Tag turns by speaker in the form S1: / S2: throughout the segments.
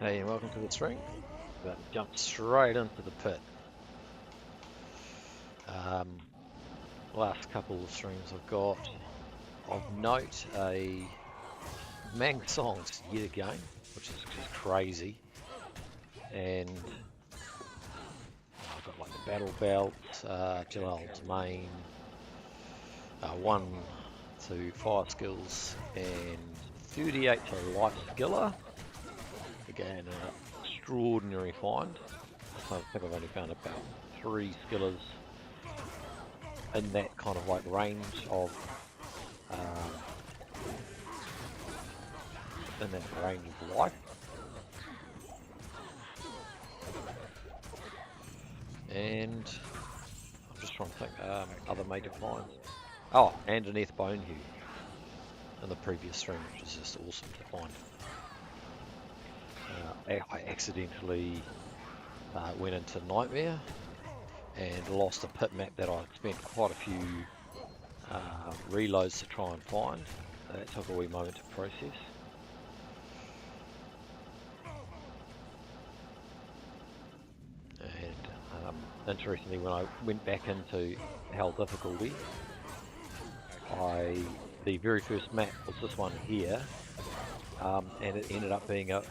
S1: Hey, and welcome to the stream. About to jump straight into the pit. Um, Last couple of streams I've got of note a Mang songs yet again, which is just crazy. And I've got like the battle belt, Jalal's main, 1 to 5 skills, and 38 to life skiller. Again, an extraordinary find. I think I've only found about 3 skillers in that kind of like range of life. And I'm just trying to think other major finds. Oh, and an Eth Bone Hue in the previous stream, which is just awesome to find. I accidentally went into Nightmare and lost a pit map that I spent quite a few reloads to try and find. That took a wee moment to process. And interestingly, when I went back into Hell difficulty, the very first map was this one here, and it ended up being a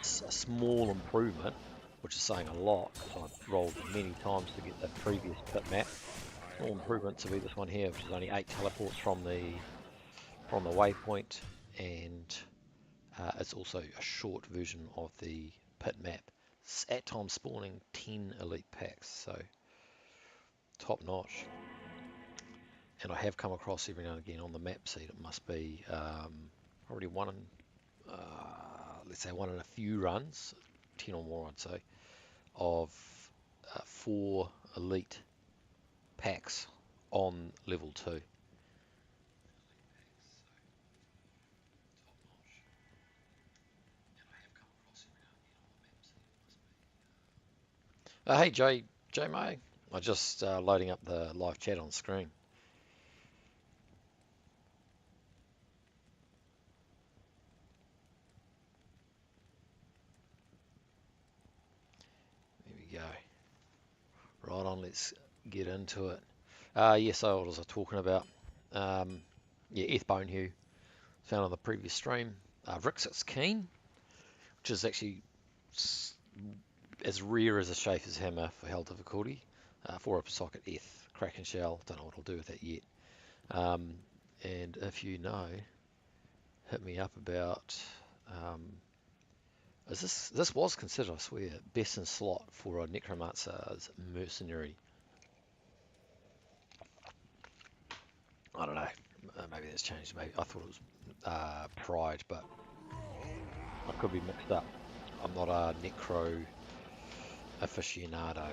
S1: small improvement, which is saying a lot because I've rolled many times to get the previous pit map. Small improvement to be this one here, which is only 8 teleports from the waypoint, and it's also a short version of the pit map. It's at times spawning 10 elite packs, so top notch. And I have come across every now and again on the map seed, it must be probably one in, let's say one in a few runs, 10 or more I'd say, of 4 elite packs on level 2. Hey J May, I'm just loading up the live chat on screen. There we go. Right on, let's get into it. Yes, so what was I talking about? Yeah, Eth Bone Hue, found on the previous stream. Rixit's Keen, which is actually as rare as a Schaefer's hammer for hell difficulty. 4 upper socket Eth, Kraken Shell, don't know what I'll do with that yet. And if you know, hit me up about, this was considered, I swear, best in slot for a Necromancer's mercenary. I don't know, maybe that's changed, maybe I thought it was Pride, but I could be mixed up. I'm not a necro aficionado.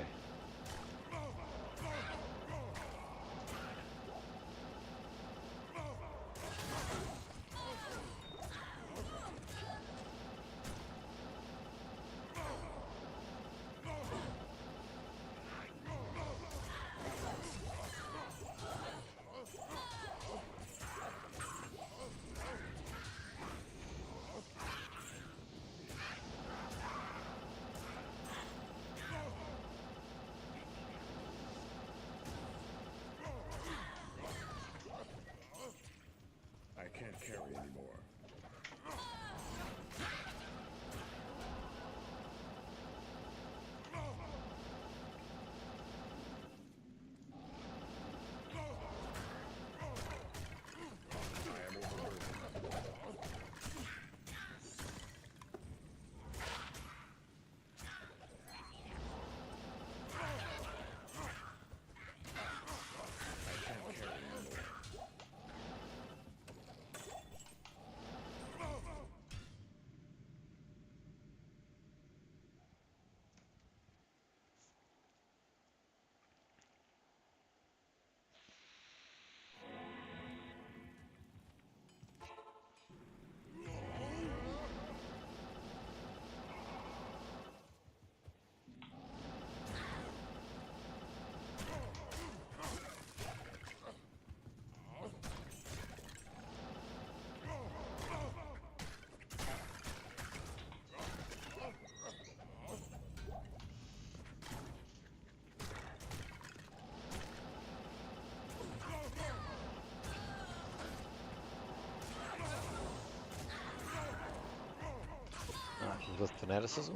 S1: with fanaticism.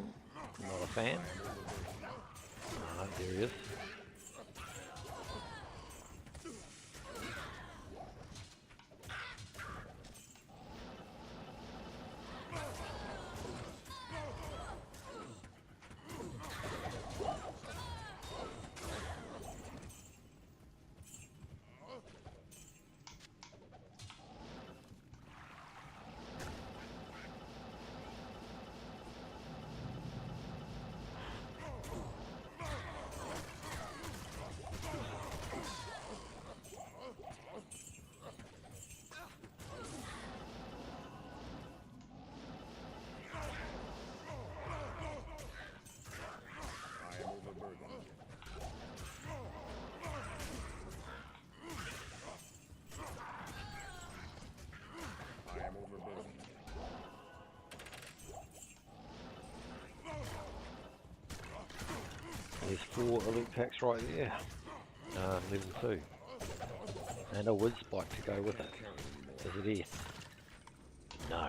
S1: Not a fan. There he is. There's 4 elite packs right there. Level 2. And a wood spike to go with it. Is it S? No.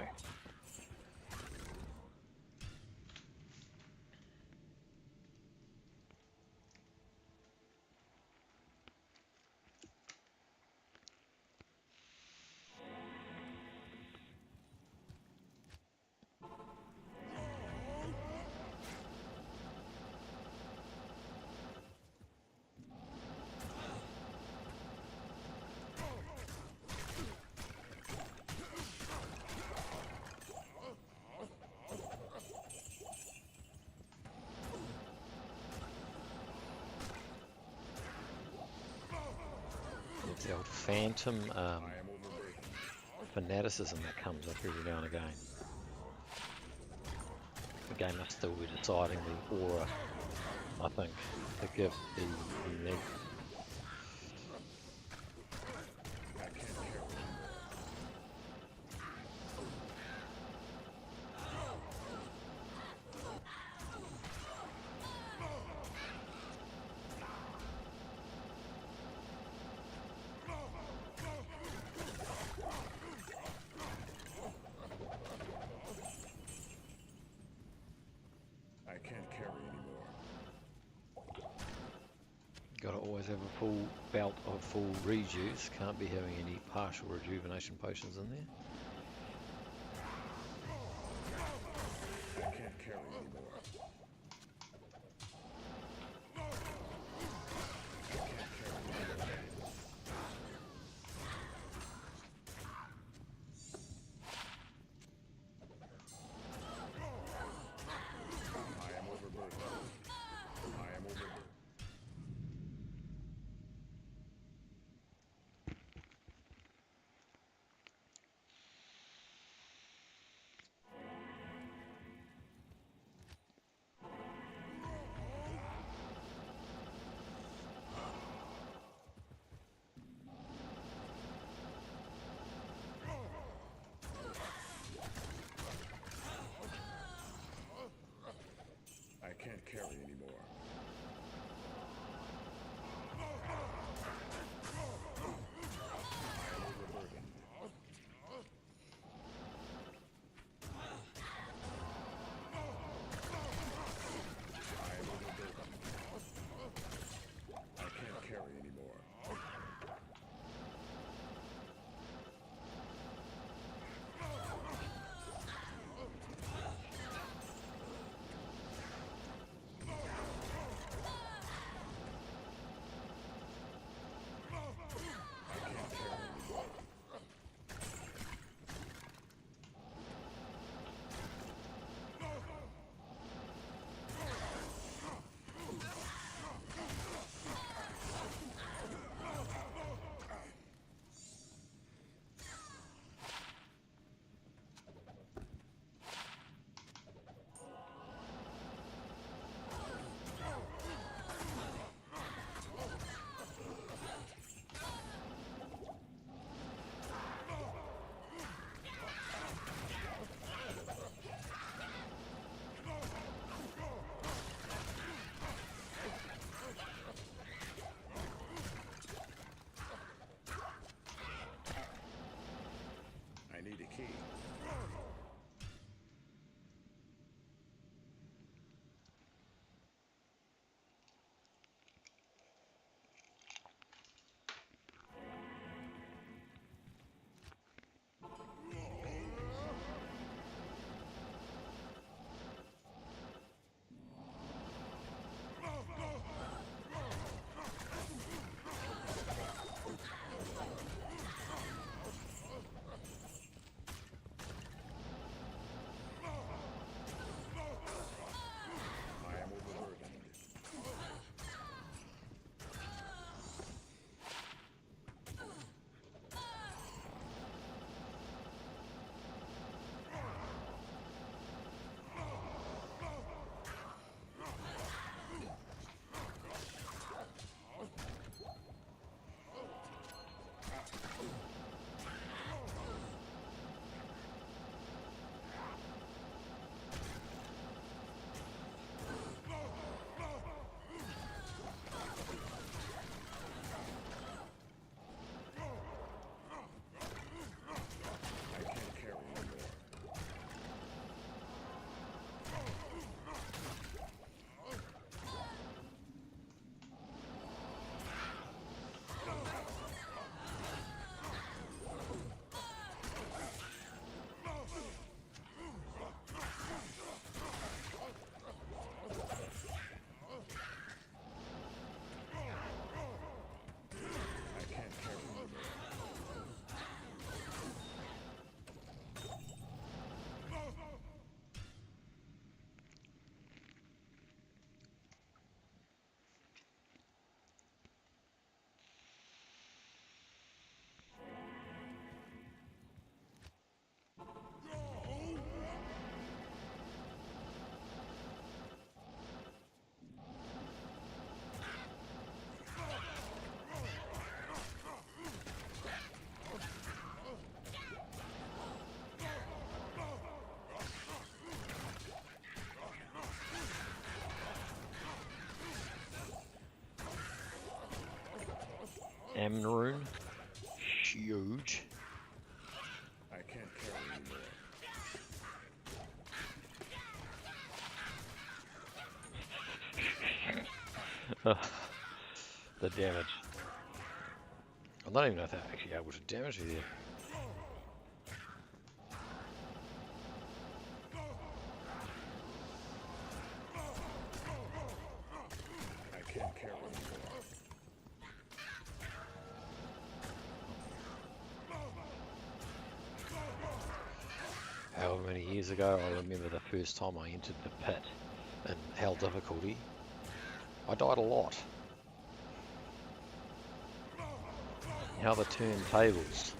S1: It's the old Phantom fanaticism that comes up every now and again. The game must still be deciding the aura, I think, to give the unique. Got to always have a full belt of full rejuice. Can't be having any partial rejuvenation potions in there.
S2: I can't carry anymore. I am overburdened. I am overburdened.
S1: Ammon rune. Huge.
S2: I can't carry anymore.
S1: The damage. I don't even know if they're actually able to damage you there.
S2: I can't carry anymore.
S1: However many years ago, I remember the first time I entered the pit in hell difficulty. I died a lot. How the turntables.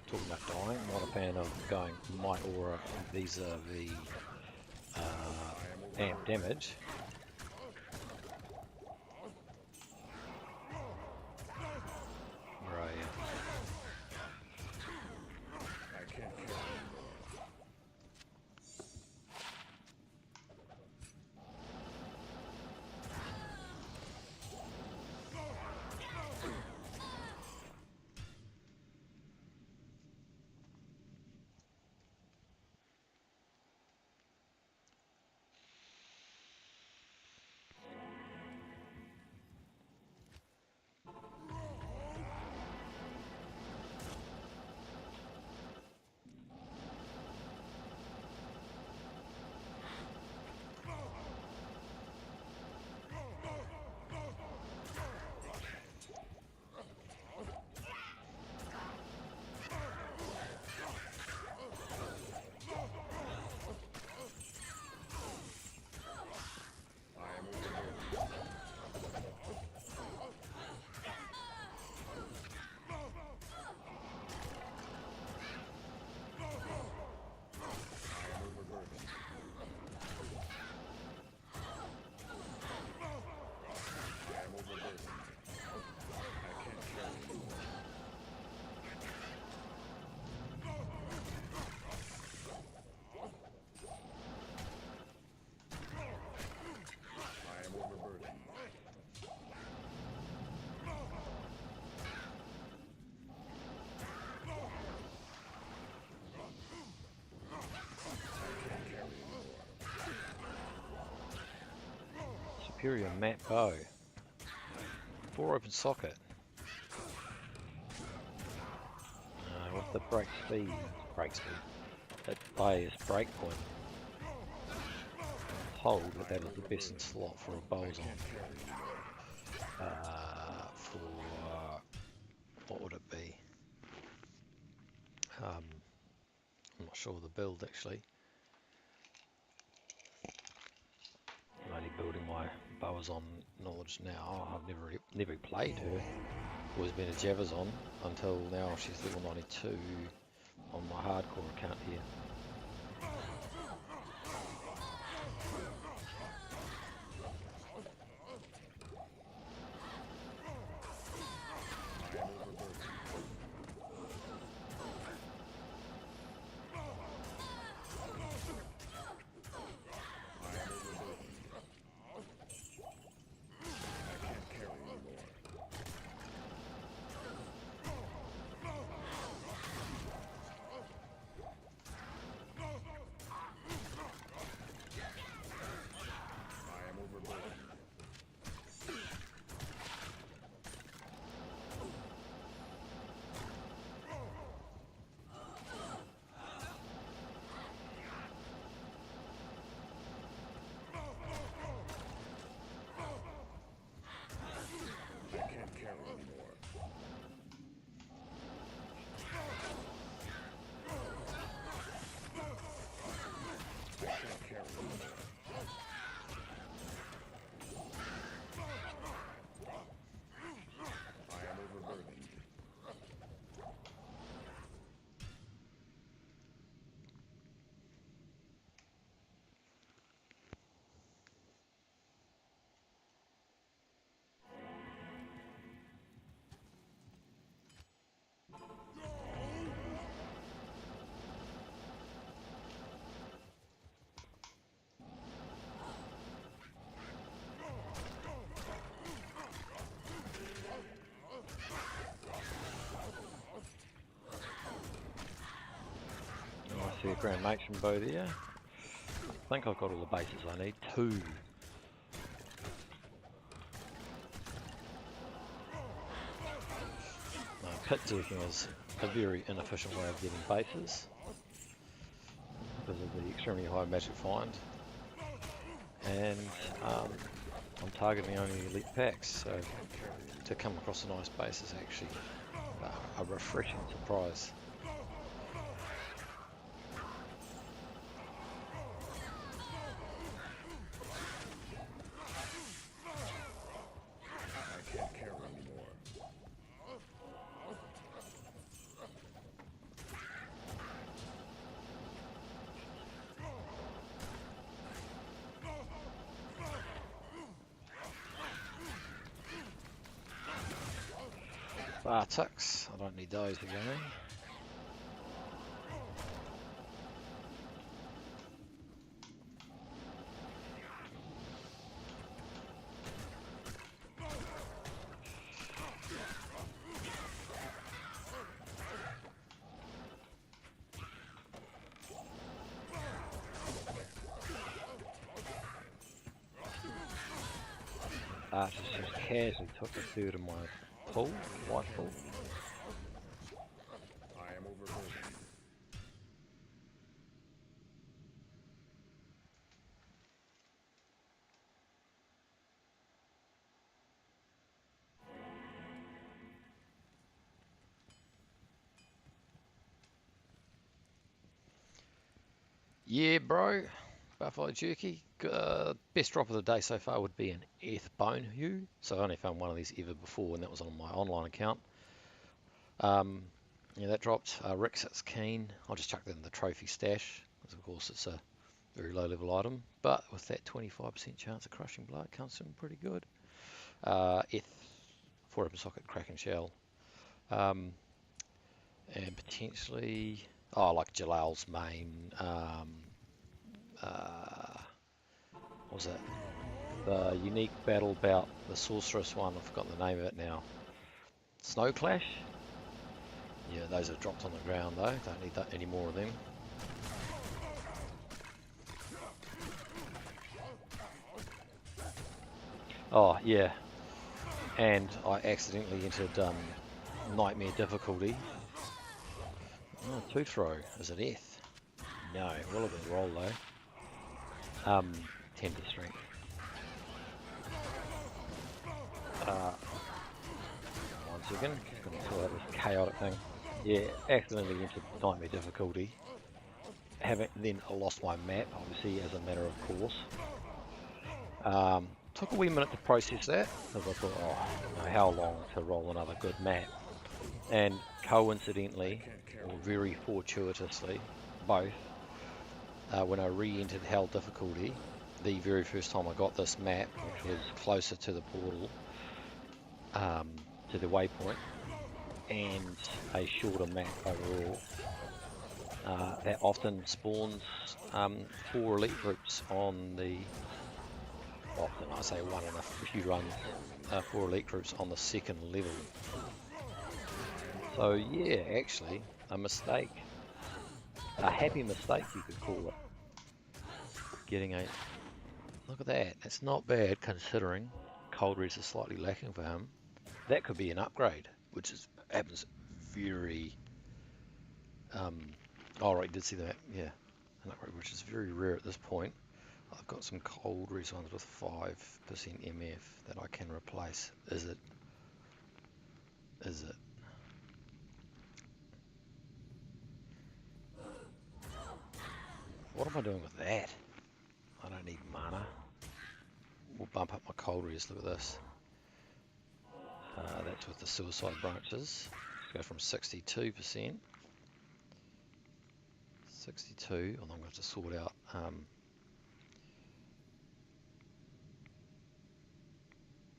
S1: Talking about dying, not a fan of going might aura vis-a-vis amp damage. Right.
S2: I can't carry anymore.
S1: Superior matte bow. 4 open socket. With the break speed, it plays breakpoint. Hold that that is the best in slot for a boson. For what would it be? I'm not sure of the build actually. I'm only building my boson knowledge now. I've never played her. Always been a Javazon until now. She's level 92 on my hardcore account here. see a Grand Matron bow there. I think I've got all the bases I need. 2. Pitzerking is a very inefficient way of getting bases because of the extremely high magic find, and I'm targeting only elite packs, so to come across a nice base is actually a refreshing surprise.
S2: I can't carry anymore.
S1: Bartucks, I don't need those again. Archers just casually took a third of my pool, white pool.
S2: I am overburdened.
S1: Yeah, bro. Buffalo jerky. Best drop of the day so far would be an Eth Bone Hue. So I only found one of these ever before, and that was on my online account. Yeah, that dropped. Rick's it's keen. I'll just chuck that in the trophy stash, because of course it's a very low level item. But with that 25% chance of crushing blow, it comes in pretty good. Eth, 4 open socket, Kraken Shell. And potentially, like Jalal's main. What was it? The unique battle bout, the sorceress one. I've forgotten the name of it now. Snow Clash. Yeah, those are dropped on the ground though. Don't need any more of them. Oh yeah, and I accidentally entered nightmare difficulty. Oh, two throw. Is it Eth? No, it will have been roll though. 10 to strength. One second, just gonna sort out this chaotic thing. Yeah, accidentally entered nightmare difficulty. Having then lost my map, obviously, as a matter of course. Took a wee minute to process that, because I thought, oh, you know, how long to roll another good map? And coincidentally, or very fortuitously, both, when I re-entered Hell difficulty, the very first time I got this map, which was closer to the portal, to the waypoint, and a shorter map overall, that often spawns 4 elite groups on the, often I say one in a few runs, 4 elite groups on the 2nd level. So yeah, actually, a mistake, a happy mistake you could call it. Getting a, look at that, that's not bad considering cold res is slightly lacking for him. That could be an upgrade, which happens very, oh right, you did see that, yeah, an upgrade which is very rare at this point. I've got some cold res ones with 5% MF that I can replace. Is it? What am I doing with that? I don't need mana. We'll bump up my cold res, look at this. That's with the suicide branches. Let's go from 62%. 62, and I'm going to have to sort out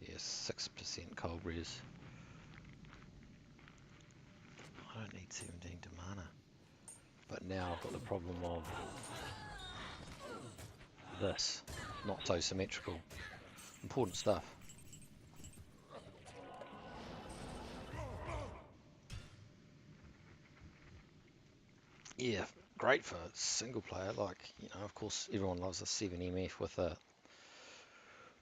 S1: yes, 6% cold res. I don't need 17 to mana. But now I've got the problem of this. It's not so symmetrical. Important stuff. Yeah, great for single player. Like, you know, of course, everyone loves a 7 MF with a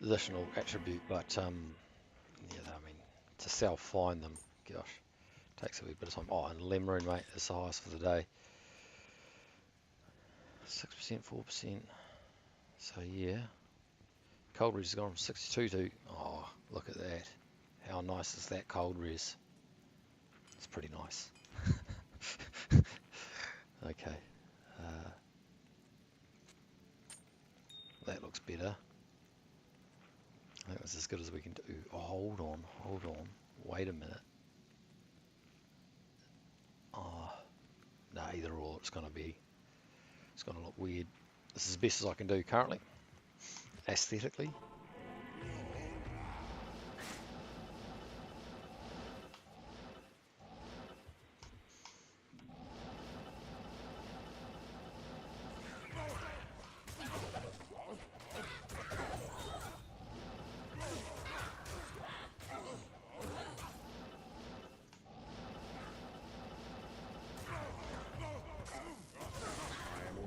S1: additional attribute, but yeah, I mean, to self-find them, gosh, takes a wee bit of time. Oh, and Lemmarin, mate, is the highest for the day. 6%, 4%. So yeah, cold res has gone from 62 to, oh, look at that. How nice is that cold res? It's pretty nice. Okay, that looks better. I think that's as good as we can do. Oh, hold on. Wait a minute. Oh, no, either or, it's gonna look weird. This is as best as I can do currently, aesthetically.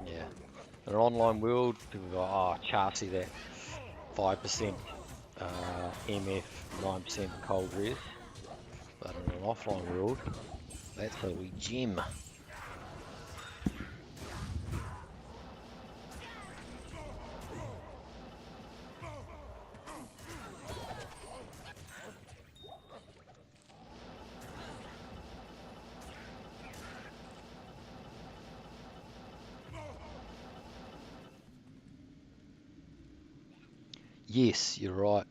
S1: Yeah. In an online world, people go, oh, chassis that 5% MF, 9% cold res. But in an offline world, that's a wee gem. Yes, you're right.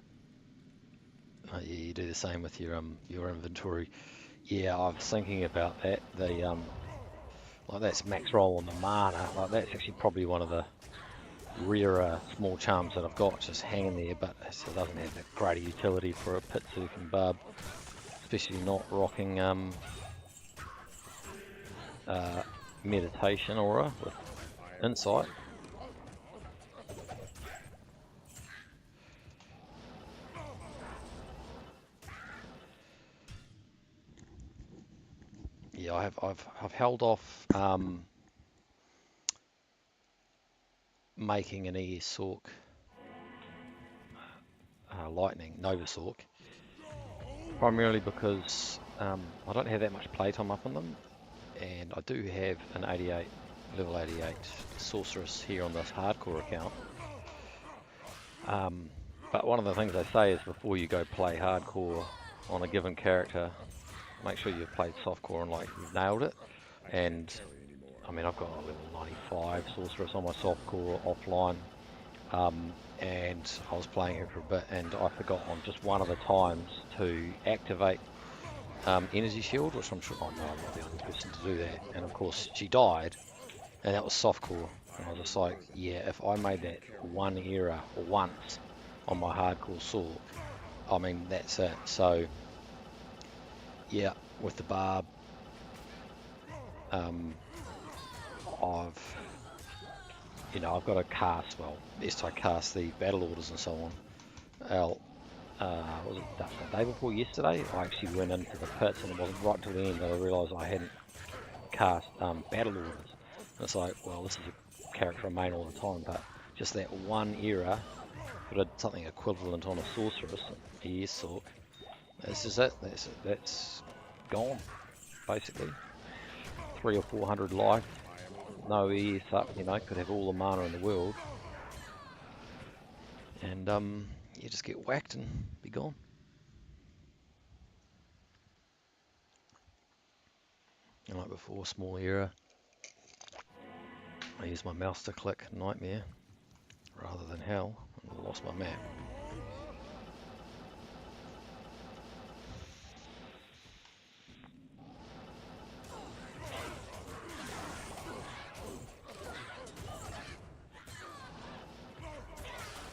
S1: Yeah, you do the same with your inventory. Yeah, I was thinking about that. The like that's max roll on the mana. Like that's actually probably one of the rarer small charms that I've got just hanging there, but it doesn't have that great utility for a Pitzerking barb, especially not rocking meditation aura with insight. Yeah, I've held off making an ES Sork Lightning Nova Sork, primarily because I don't have that much playtime up on them, and I do have an 88 level 88 sorceress here on this hardcore account. But one of the things they say is before you go play hardcore on a given character, make sure you've played softcore and like you've nailed it. And I mean, I've got a level 95 sorceress on my softcore offline, and I was playing her for a bit, and I forgot on just one of the times to activate energy shield, which I'm sure I know I'm not the only person to do that. And of course, she died, and that was softcore. And I was just like, yeah, if I made that one error or once on my hardcore Sork, I mean, that's it. So yeah, with the barb, I've got to cast, well, best I cast the battle orders and so on. Was it the day before yesterday? I actually went into the pits, and it wasn't right till the end that I realised I hadn't cast battle orders. And it's like, well, this is a character I main all the time, but just that one error, but I did something equivalent on a sorceress, a Sork. That's just it. That's gone, basically. 300 or 400 life, no ES up, could have all the mana in the world, and you just get whacked and be gone. And like before, small error. I used my mouse to click nightmare rather than hell, and lost my map.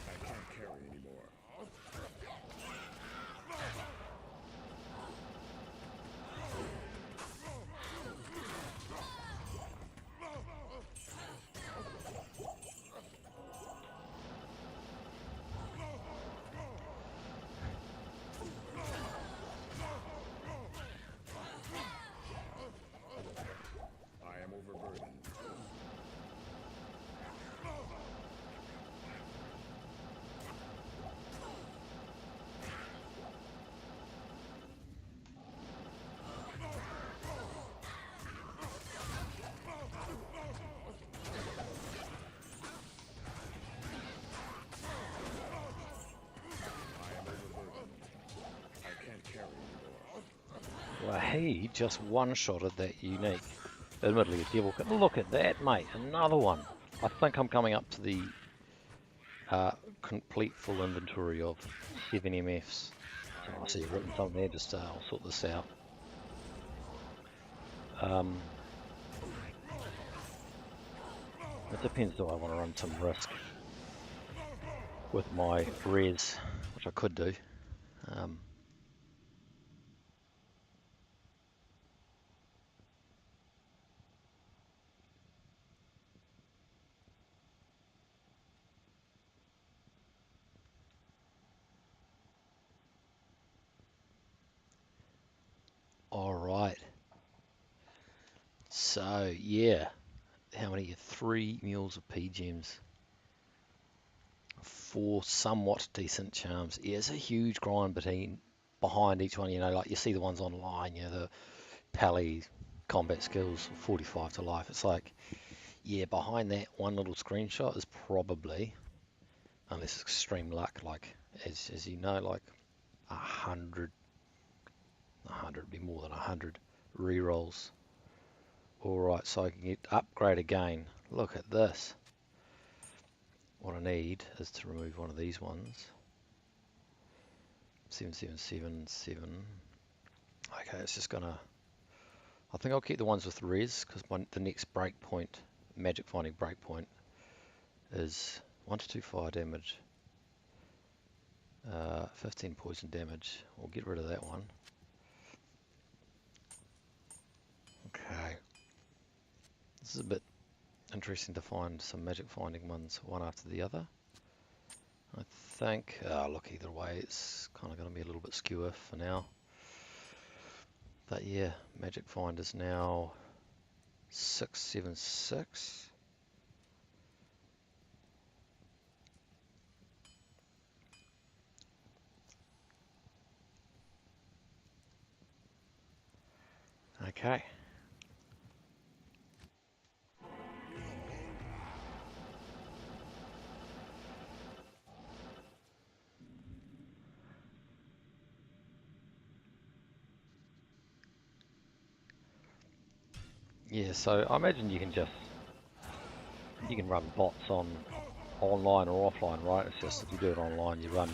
S2: I can't carry anymore.
S1: Well, he just one-shotted that unique. Admittedly, a devil. Look at that, mate. Another one. I think I'm coming up to the complete full inventory of 7 MFs. So I see you've written something there. Just I'll sort this out. It depends. Do I want to run some risk with my res, which I could do. All right. So yeah, how many? 3 mules of P gems, 4 somewhat decent charms. Yeah, it's a huge grind behind each one. You know, like you see the ones online. You know, the Pally combat skills 45 to life. It's like, yeah, behind that one little screenshot is probably, unless it's extreme luck, like as you know, like 100 would be more than 100 rerolls. Alright, so I can get upgrade again. Look at this. What I need is to remove one of these ones. 7777. Okay, it's just gonna... I think I'll keep the ones with res, because the next breakpoint, magic finding breakpoint, is 1 to 2 fire damage, 15 poison damage. We'll get rid of that one. Okay. This is a bit interesting to find some magic finding ones one after the other. I think, look, either way, it's kind of going to be a little bit skewer for now. But yeah, magic find is now 676. Okay. Yeah, so I imagine you can run bots online or offline, right? It's just if you do it online, you run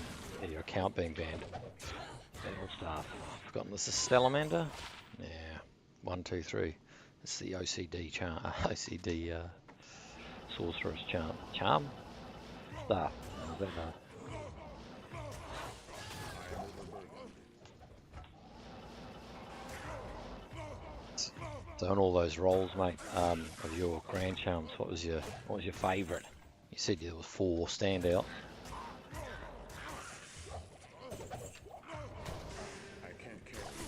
S1: your account being banned. Battle staff. I've forgotten this is Salamander. Yeah, 1, 2, 3. It's the OCD charm. OCD sorcerer's charm staff. Is that So on all those rolls, mate, of your grand charms, what was your favourite? You said there was 4 standout.
S2: I can't care anymore.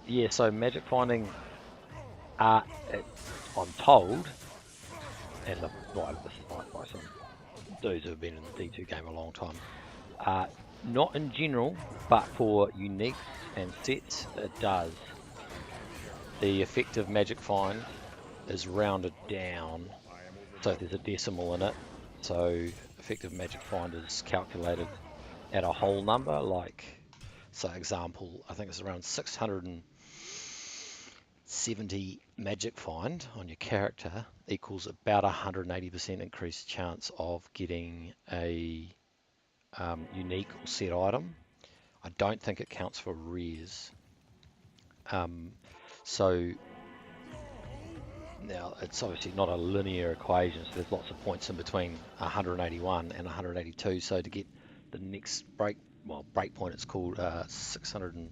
S1: Yeah, so magic finding, I'm told, and this is by some dudes who have been in the D2 game a long time, not in general, but for uniques and sets, it does. The effective magic find is rounded down, so there's a decimal in it. So effective magic find is calculated at a whole number, like, so example, I think it's around 670 magic find on your character equals about 180% increased chance of getting a unique or set item. I don't think it counts for rares. So now it's obviously not a linear equation, so there's lots of points in between 181 and 182. So to get the next break point, it's called 600.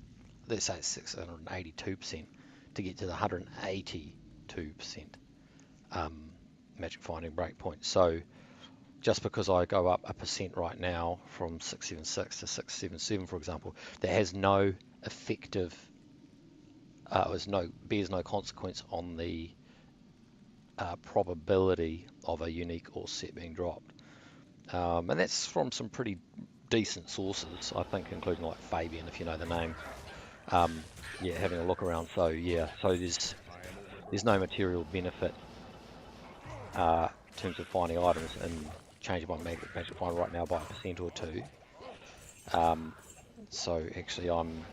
S1: Let's say it's 682% to get to the 182% magic finding break point. So just because I go up a percent right now from 676 to 677, for example, that has no effective, bears no consequence on the probability of a unique or set being dropped. And that's from some pretty decent sources, I think, including like Fabian, if you know the name. Yeah, having a look around. So yeah, so there's no material benefit in terms of finding items and changing my magic find right now by 1% or 2. So actually I'm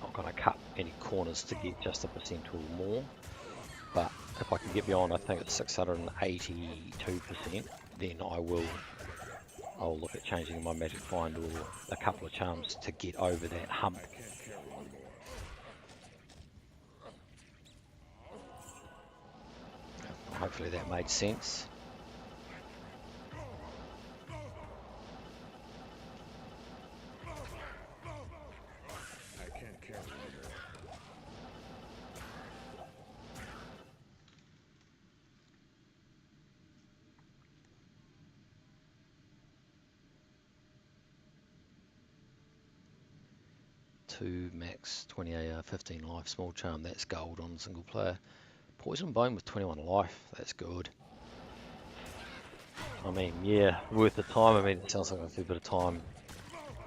S1: not going to cut any corners to get just 1% or more, but if I can get beyond, I think it's 682%, then I'll look at changing my magic find or a couple of charms to get over that hump.
S2: I can't carry anymore.
S1: Hopefully that made sense.
S2: I can't carry anymore.
S1: Two max 20 AR 15 life small charm, that's gold on single player. Poison bone with 21 life, that's good. I mean, yeah, worth the time. I mean, it sounds like a fair bit of time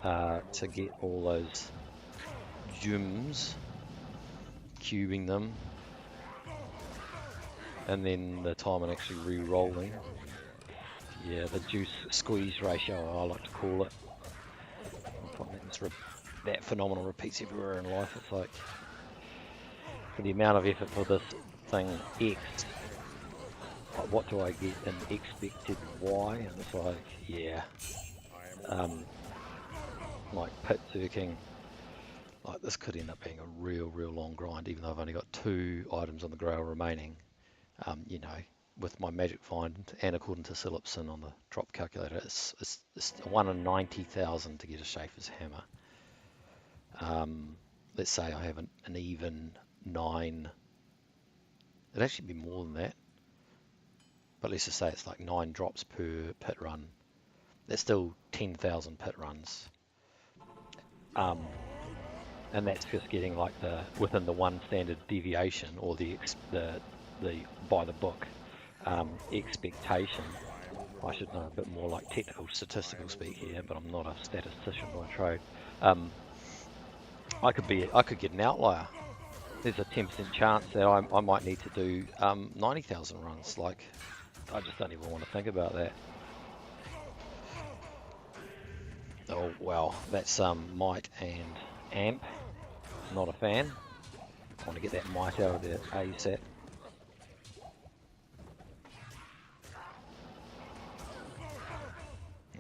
S1: to get all those gems, cubing them, and then the time and actually re-rolling. Yeah, the juice squeeze ratio, I like to call it. I find that phenomenon repeats everywhere in life. It's like, for the amount of effort for this thing X, what do I get in expected Y? And it's like, yeah, like Pitzerking, like this could end up being a real long grind, even though I've only got 2 items on the grail remaining. You know, with my magic find, and according to Silipson on the drop calculator, it's 1 in 90,000 to get a Schaefer's hammer. Let's say I have an even 9. It'd actually be more than that, but let's just say it's like 9 drops per pit run. That's still 10,000 pit runs, and that's just getting like within the 1 standard deviation, or the by the book expectation. I should know a bit more like technical statistical speak here, but I'm not a statistician by trade. I could get an outlier. There's a 10% chance that I might need to do 90,000 runs. Like, I just don't even want to think about that. Oh well, that's might and amp. Not a fan. I want to get that might out of there ASAP.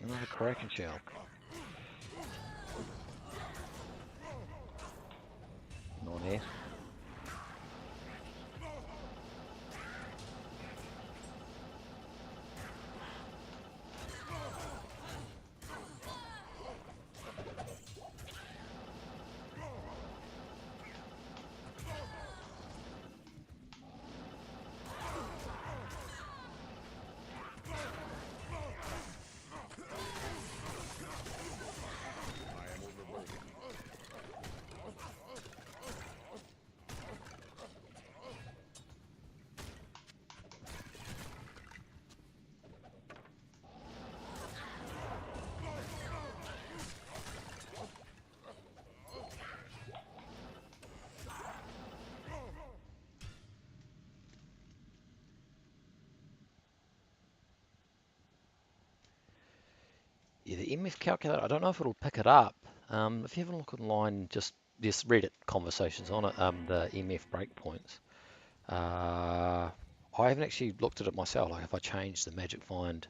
S1: Another Kraken shell. Non-air. Yeah, the MF calculator, I don't know if it'll pick it up. If you have a look online, just there's Reddit conversations on it, the MF breakpoints. I haven't actually looked at it myself. Like if I change the magic find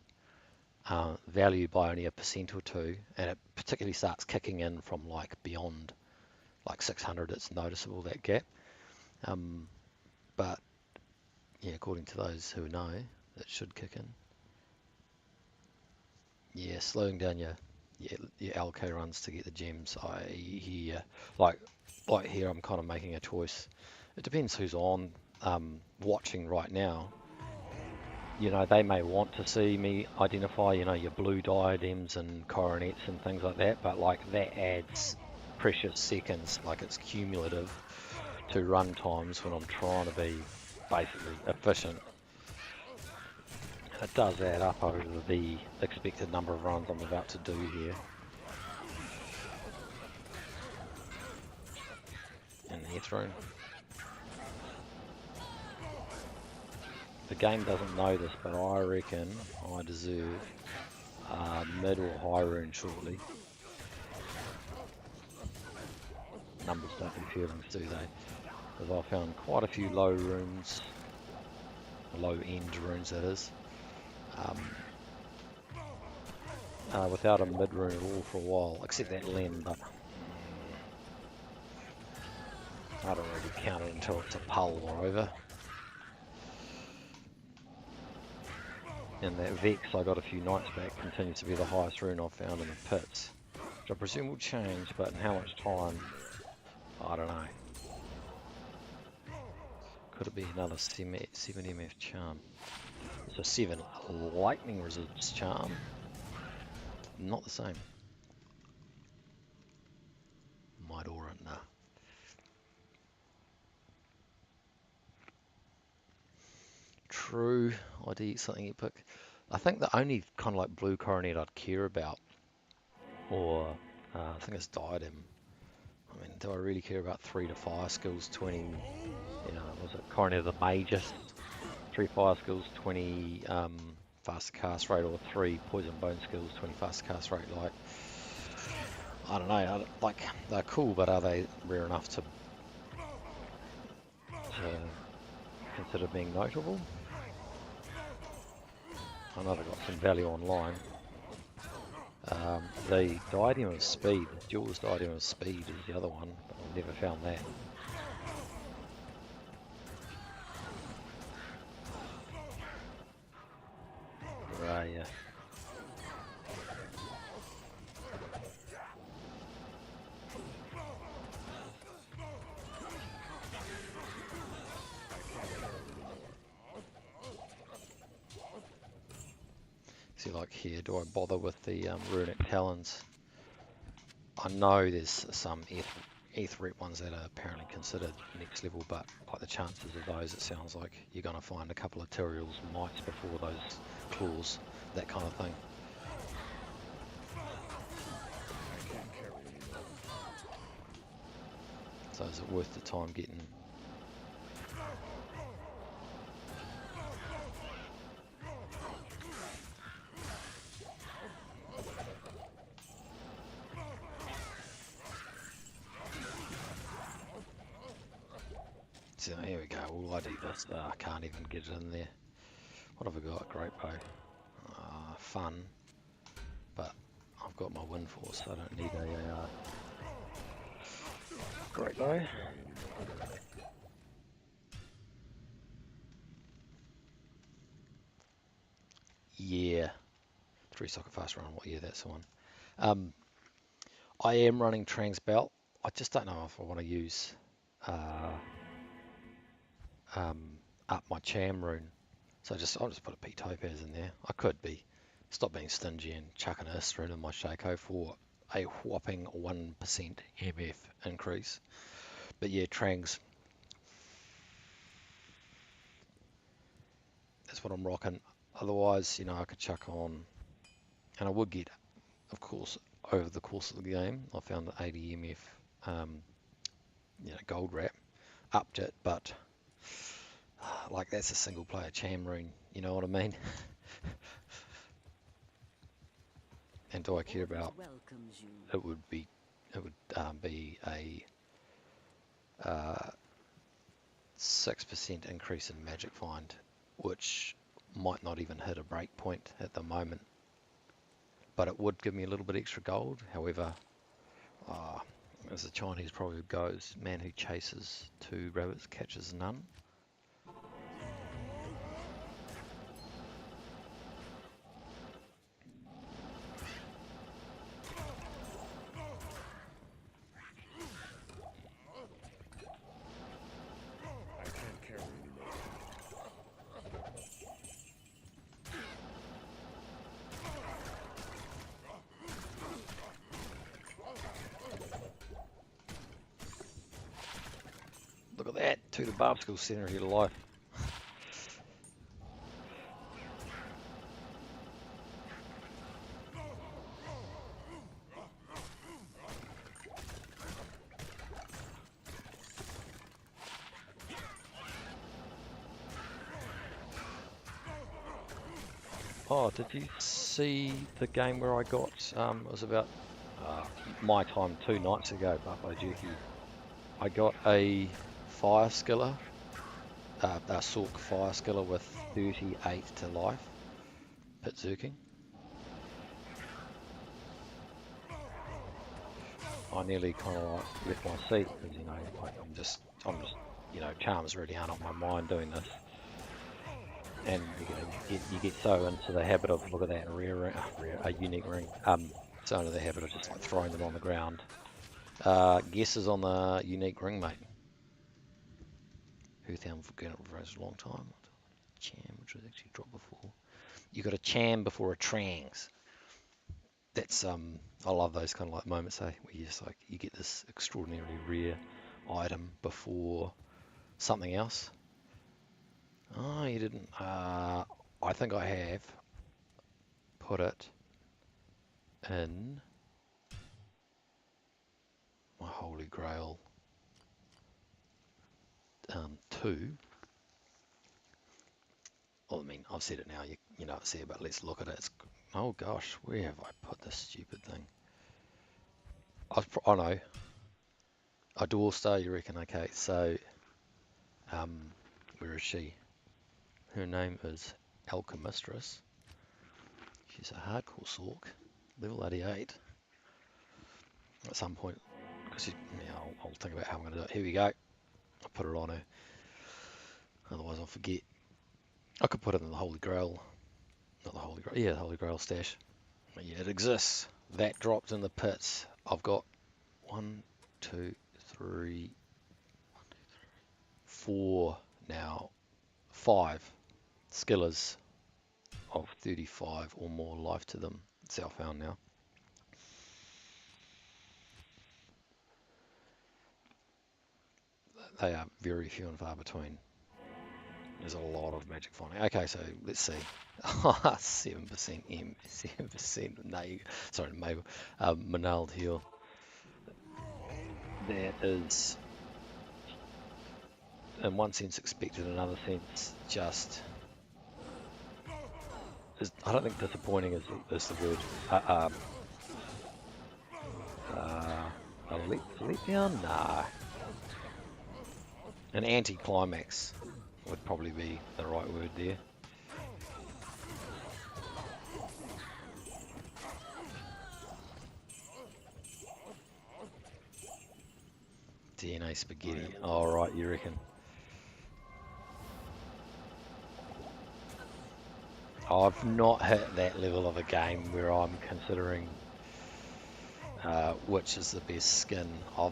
S1: value by only 1% or 2, and it particularly starts kicking in from like beyond like 600, it's noticeable, that gap. But yeah, according to those who know, it should kick in. Yeah, slowing down your LK runs to get the gems. I hear like here I'm kind of making a choice. It depends who's on watching right now. You know, they may want to see me identify, you know, your blue diadems and coronets and things like that, but like that adds precious seconds, like it's cumulative to run times when I'm trying to be basically efficient. It does add up over the expected number of runs I'm about to do here. And the throne. The game doesn't know this, but I reckon I deserve mid or high rune shortly. Numbers don't do feelings, do they? Because I found quite a few low runes, low end runes that is, without a mid rune at all for a while, except that Len, but I don't really count it until it's a pull or over. And that Vex I got a few nights back continues to be the highest rune I've found in the pits, which I presume will change, but in how much time, I don't know. Could it be another 7 MF charm? It's a 7 lightning resistance charm. Not the same. Might aura, nah. True, I'd eat something epic. I think the only kind of like blue coronet I'd care about, or I think it's diadem. I mean, do I really care about 3 to fire skills, 20, you know, was it coronet of the mages? 3 fire skills, 20 faster cast rate, or 3 poison bone skills, 20 faster cast rate. Like, I don't know, like, they're cool, but are they rare enough to consider being notable? I know they've got some value online. The Diadem of Speed, Duel's Diadem of Speed is the other one, but I've never found that. Right, yeah. See, like here, do I bother with the runic talons? I know there's some Aetherite ones that are apparently considered next level, but like the chances of those, it sounds like you're going to find a couple of Tyrael's mites before those claws, that kind of thing. So is it worth the time getting... So here we go, all I do this, I can't even get it in there. What have I got? Great bow. Fun, but I've got my wind force, so I don't need a great bow. Yeah, 3 socket fast run, well, yeah, that's the one. I am running Trans Belt. I just don't know if I want to use up my Cham rune. So I'll just put a P Topaz in there. I could stop being stingy and chuck an Ist rune in my Schaefer for a whopping 1% MF increase. But yeah, Trangs, that's what I'm rocking. Otherwise, you know, I could chuck on, and I would get, of course, over the course of the game, I found the 80 MF, you know, gold wrap, upped it, but like that's a single player Cham rune, you know what I mean? And do I care about? It would be a 6% increase in magic find, which might not even hit a break point at the moment, but it would give me a little bit extra gold. However, as the Chinese proverb goes, man who chases 2 rabbits catches none. Look at that, to the Barb School Centre here to life. Oh, did you see the game where I got, it was about my time 2 nights ago, Buffalo Jerky. I got a fire skiller, a Sork fire skiller with 38 to life, Pitzerking. I nearly kind of like left my seat because, you know, like I'm just, you know, charms really aren't on my mind doing this. And you get so into the habit of, look at that, a unique ring, so into the habit of just like throwing them on the ground. Guesses on the unique ring, mate. Earthhound for going for a long time. Cham, which was actually dropped before. You got a cham before a trangs. That's I love those kind of like moments, where you just like you get this extraordinarily rare item before something else. Oh, you didn't. I think I have put it in my Holy Grail 2. Well, I mean, I've said it now. You know it's there, but let's look at it. Oh gosh, where have I put this stupid thing? I know. A dual star, you reckon? Okay, so where is she? Her name is Alchemistress. She's a hardcore Sork, level 88. At some point, because I'll think about how I'm going to do it. Here we go. I'll put it on her. Otherwise, I'll forget. I could put it in the Holy Grail. Not the Holy Grail. Yeah, the Holy Grail stash. But yeah, it exists. That dropped in the pits. I've got 1, 2, 3, 4 now. 5 skillers of 35 or more life to them. Self-found now. They are very few and far between. There's a lot of magic finding. Okay, so let's see. 7% M, 7%. No, sorry, Mabel. Manald Hill. That is, in one sense, expected. In another sense, just. I don't think disappointing is the word. A letdown? Nah. An anti-climax would probably be the right word there. DNA spaghetti. Oh, right, you reckon? I've not hit that level of a game where I'm considering which is the best skin. I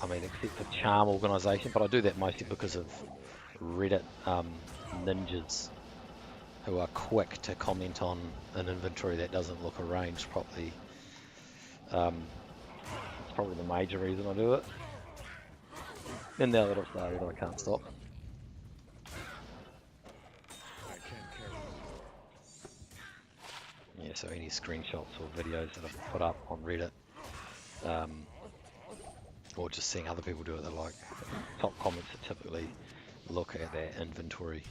S1: mean, except for Charm Organisation, but I do that mostly because of Reddit ninjas who are quick to comment on an inventory that doesn't look arranged properly. It's probably the major reason I do it. And now that I've started, I can't stop. Yeah, so any screenshots or videos that I've put up on Reddit, or just seeing other people do it, they're like, top comments that typically look at their inventory.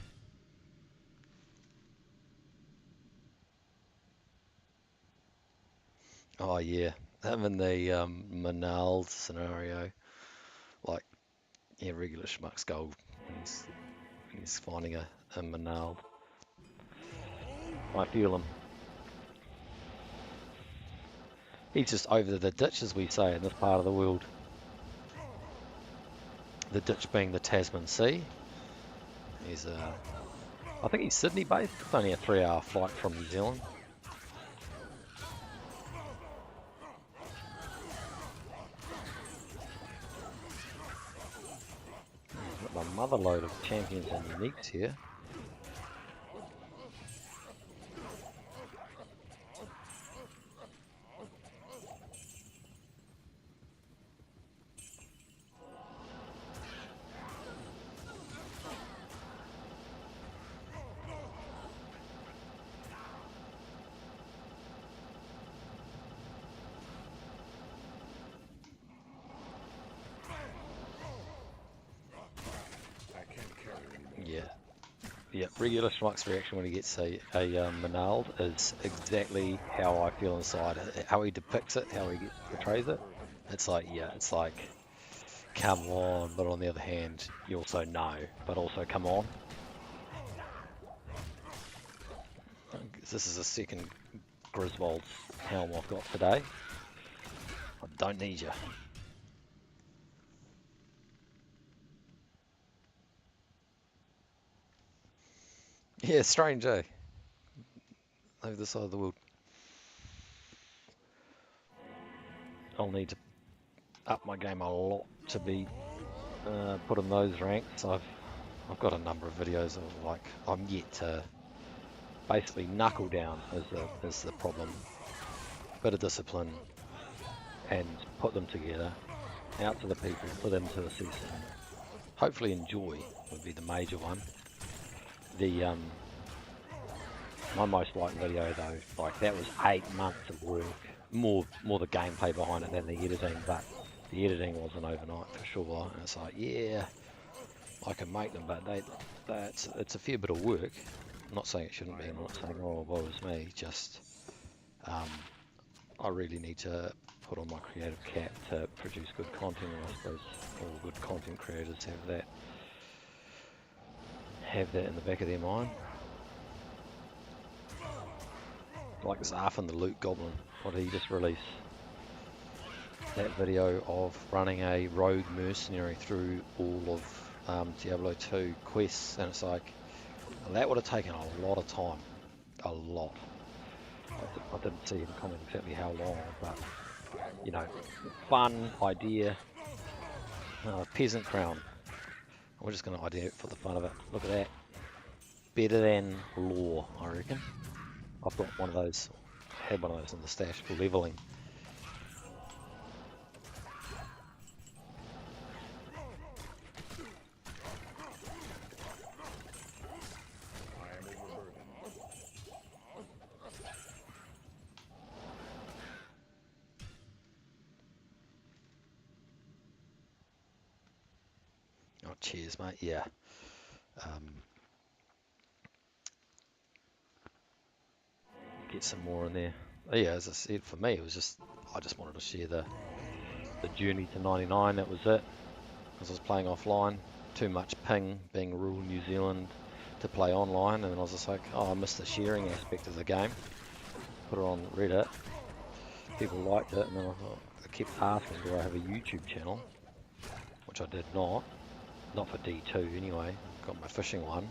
S1: Oh yeah, them in the Manald scenario, like, yeah, regular schmuck's gold when he's finding a Manald. I feel him. He's just over the ditch, as we say in this part of the world. The ditch being the Tasman Sea. He's I think he's Sydney based. It's only a 3-hour flight from New Zealand. Got my mother load of champions and uniques here. Yeah, Yeah, regular Schmuck's reaction when he gets a Manald is exactly how I feel inside. How he depicts it, how he portrays it. It's like, yeah, it's like, come on, but on the other hand, you also know, but also come on. This is the second Griswold's helm I've got today. I don't need you. Yeah, strange, eh? Over the side of the world. I'll need to up my game a lot to be put in those ranks. I've got a number of videos of like I'm yet to basically knuckle down is the problem. Bit of discipline and put them together out to the people for them to assess and hopefully enjoy would be the major one. The my most liked video though, like that was 8 months of work, more the gameplay behind it than the editing, but the editing wasn't overnight for sure. And it's like, yeah, I can make them, but it's a fair bit of work. I'm not saying it shouldn't be. I'm not saying, oh, woe is me. Just I really need to put on my creative cap to produce good content, and I suppose all good content creators have that in the back of their mind. Like Zarfin the Loot Goblin, what did he just release? That video of running a rogue mercenary through all of Diablo 2 quests, and it's like, well, that would have taken a lot of time, a lot. I didn't see him comment exactly how long, but you know, fun idea. Peasant crown. We're just going to idea it for the fun of it. Look at that. Better than lore, I reckon. I've got one of those, had one of those in the stash for leveling. Oh, cheers, mate. Yeah. Get some more in there. Oh, yeah, as I said, for me, it was just, I just wanted to share the journey to 99. That was it. Because I was playing offline. Too much ping, being rural New Zealand, to play online. And then I was just like, oh, I missed the sharing aspect of the game. Put it on Reddit. People liked it. And then I kept asking, do I have a YouTube channel? Which I did not. Not for D2 anyway. Got my fishing one.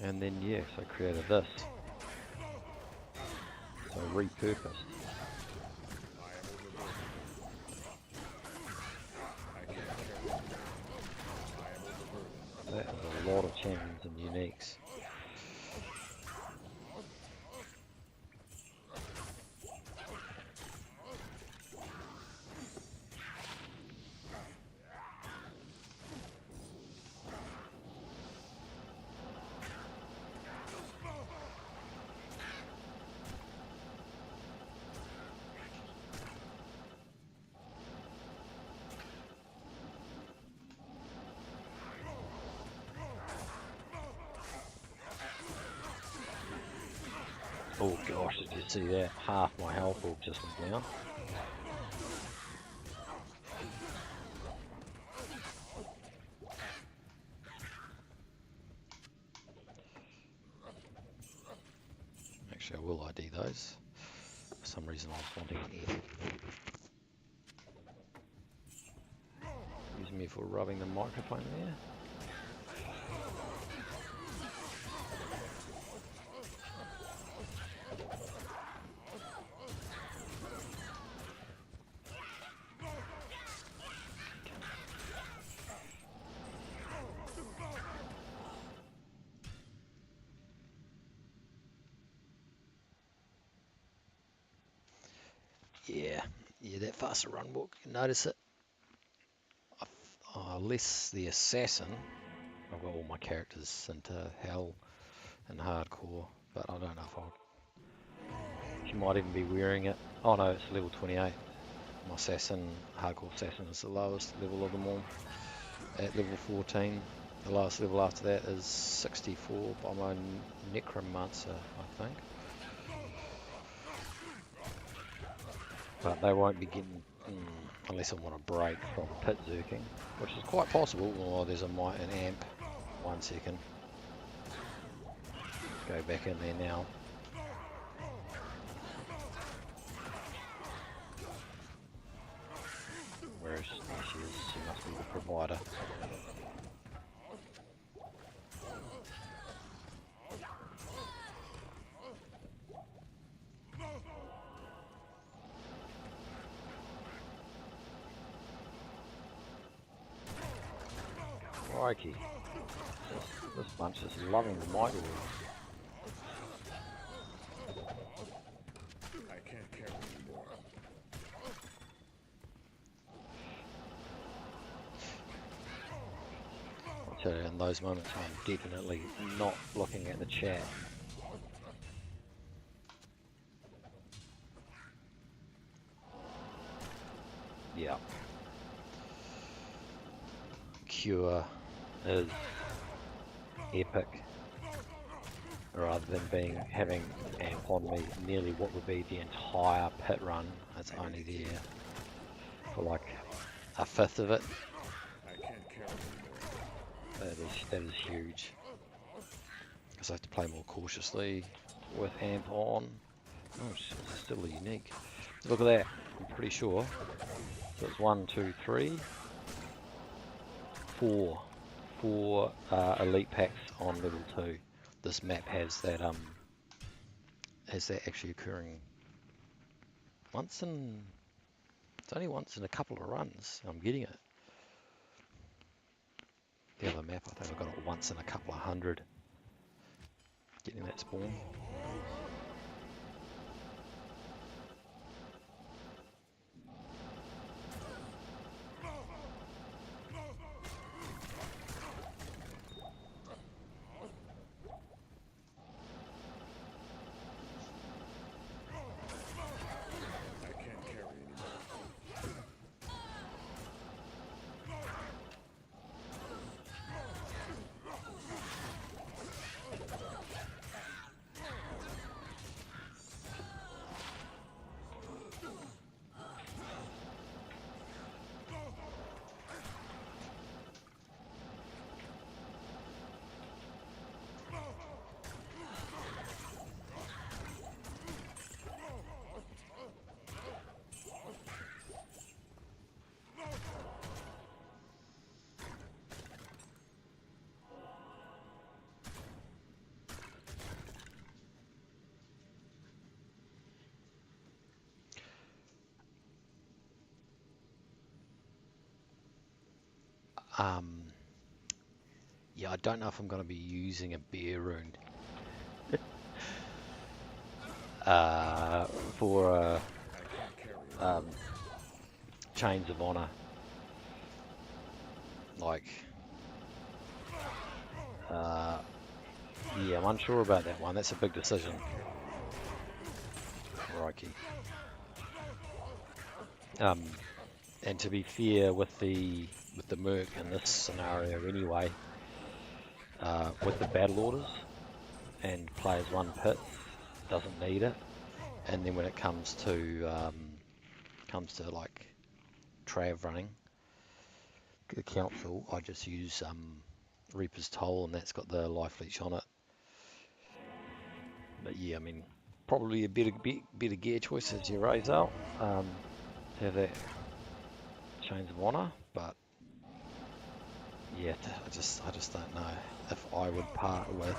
S1: And then yeah, so I created this. So repurposed. That is a lot of champions and uniques. Oh gosh, did you see that? Half my health orb just went down. Actually, I will ID those. For some reason I was wanting it. Using me for rubbing the microphone there. Yeah, that faster run book, you notice it. Less the assassin. I've got all my characters into hell and hardcore, but I don't know if I'll. She might even be wearing it. Oh no, it's level 28. My assassin, hardcore assassin, is the lowest level of them all. At level 14. The last level after that is 64 by my Necromancer, I think. But they won't be getting, unless I want a break from Pitzerking, which is quite possible. Oh, there's an amp. 1 second. Go back in there now. Whereas she must be the provider. Crikey. This bunch is loving the mighty wheel.
S2: I can't carry anymore.
S1: I'll tell you, in those moments I'm definitely not looking at the chat. Yeah. Cure is epic, rather than having amp on me nearly what would be the entire pit run. It's only there for like a fifth of it.
S2: I can't carry anymore.
S1: That is huge, because I have to play more cautiously with amp on. Oh, it's still unique. Look at that. I'm pretty sure. So it's 1, 2, 3, 4 elite packs on level 2. This map has that actually occurring once in, it's only once in a couple of runs. I'm getting it. The other map, I think I got it once in a couple of hundred. Getting that spawn.
S2: I can't carry anymore.
S1: Yeah, I don't know if I'm going to be using a bear rune for
S2: I can't carry anymore.
S1: Chains of Honor. Like, yeah, I'm unsure about that one. That's a big decision. Crikey. And to be fair, with the Merc in this scenario anyway, with the battle orders and players 1 pit, doesn't need it. And then when it comes to like Trav running the council, I just use Reaper's Toll, and that's got the life leech on it. But yeah, I mean, probably a better gear choice as you raise out. Have that Chains of Honor, but yeah, I just don't know if I would part with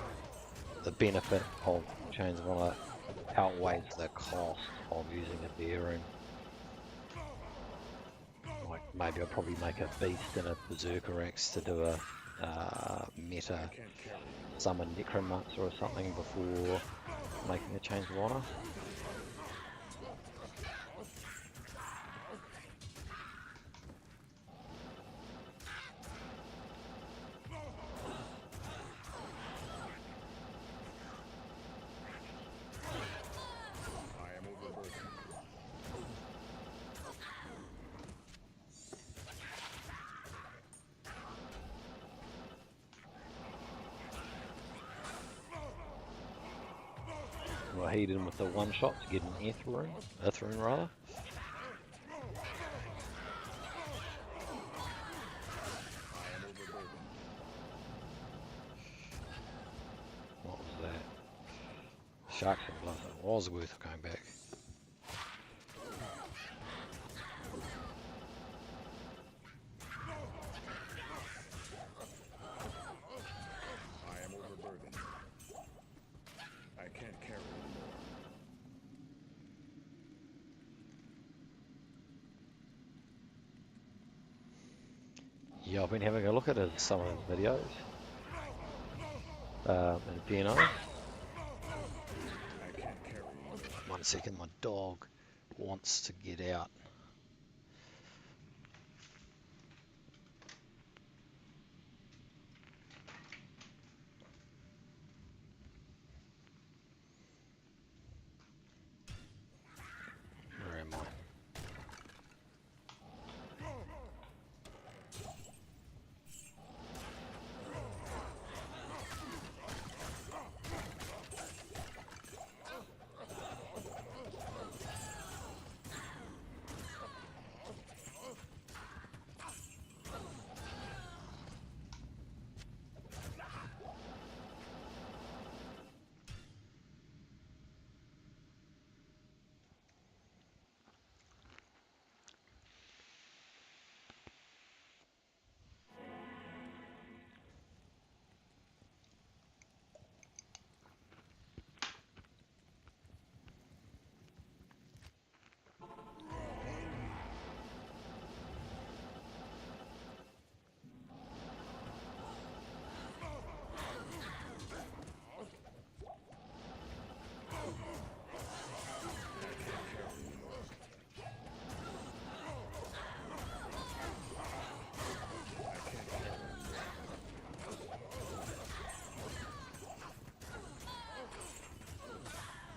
S1: the benefit of Chains of Honor outweighs the cost of using a bear rune. Like, maybe I'll probably make a beast and a berserker axe to do a meta
S2: I can't carry anymore.
S1: summon necromancer or something before making a Chains of Honor.
S2: I am overburdened.
S1: heat in with the one shot to get an earth rune rather.
S2: I am overburdened.
S1: What was that? Sharks and blood. It was worth going back.
S2: I am overburdened. I can't carry anymore.
S1: Yeah, I've been having a look at some of his videos. And piano.
S2: I can't carry anymore.
S1: 1 second, my dog wants to get out. Where am I?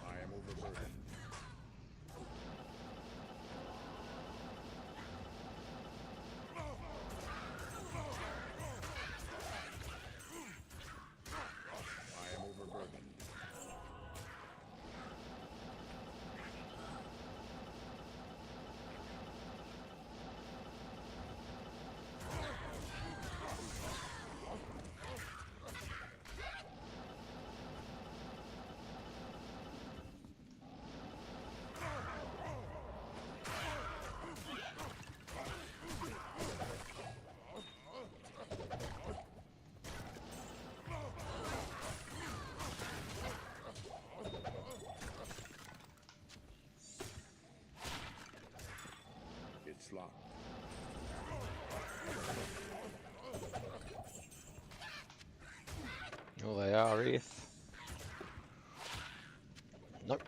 S2: I am overburdened. I am overburdened. It's locked.
S1: Oh, they are, ETH. Nope.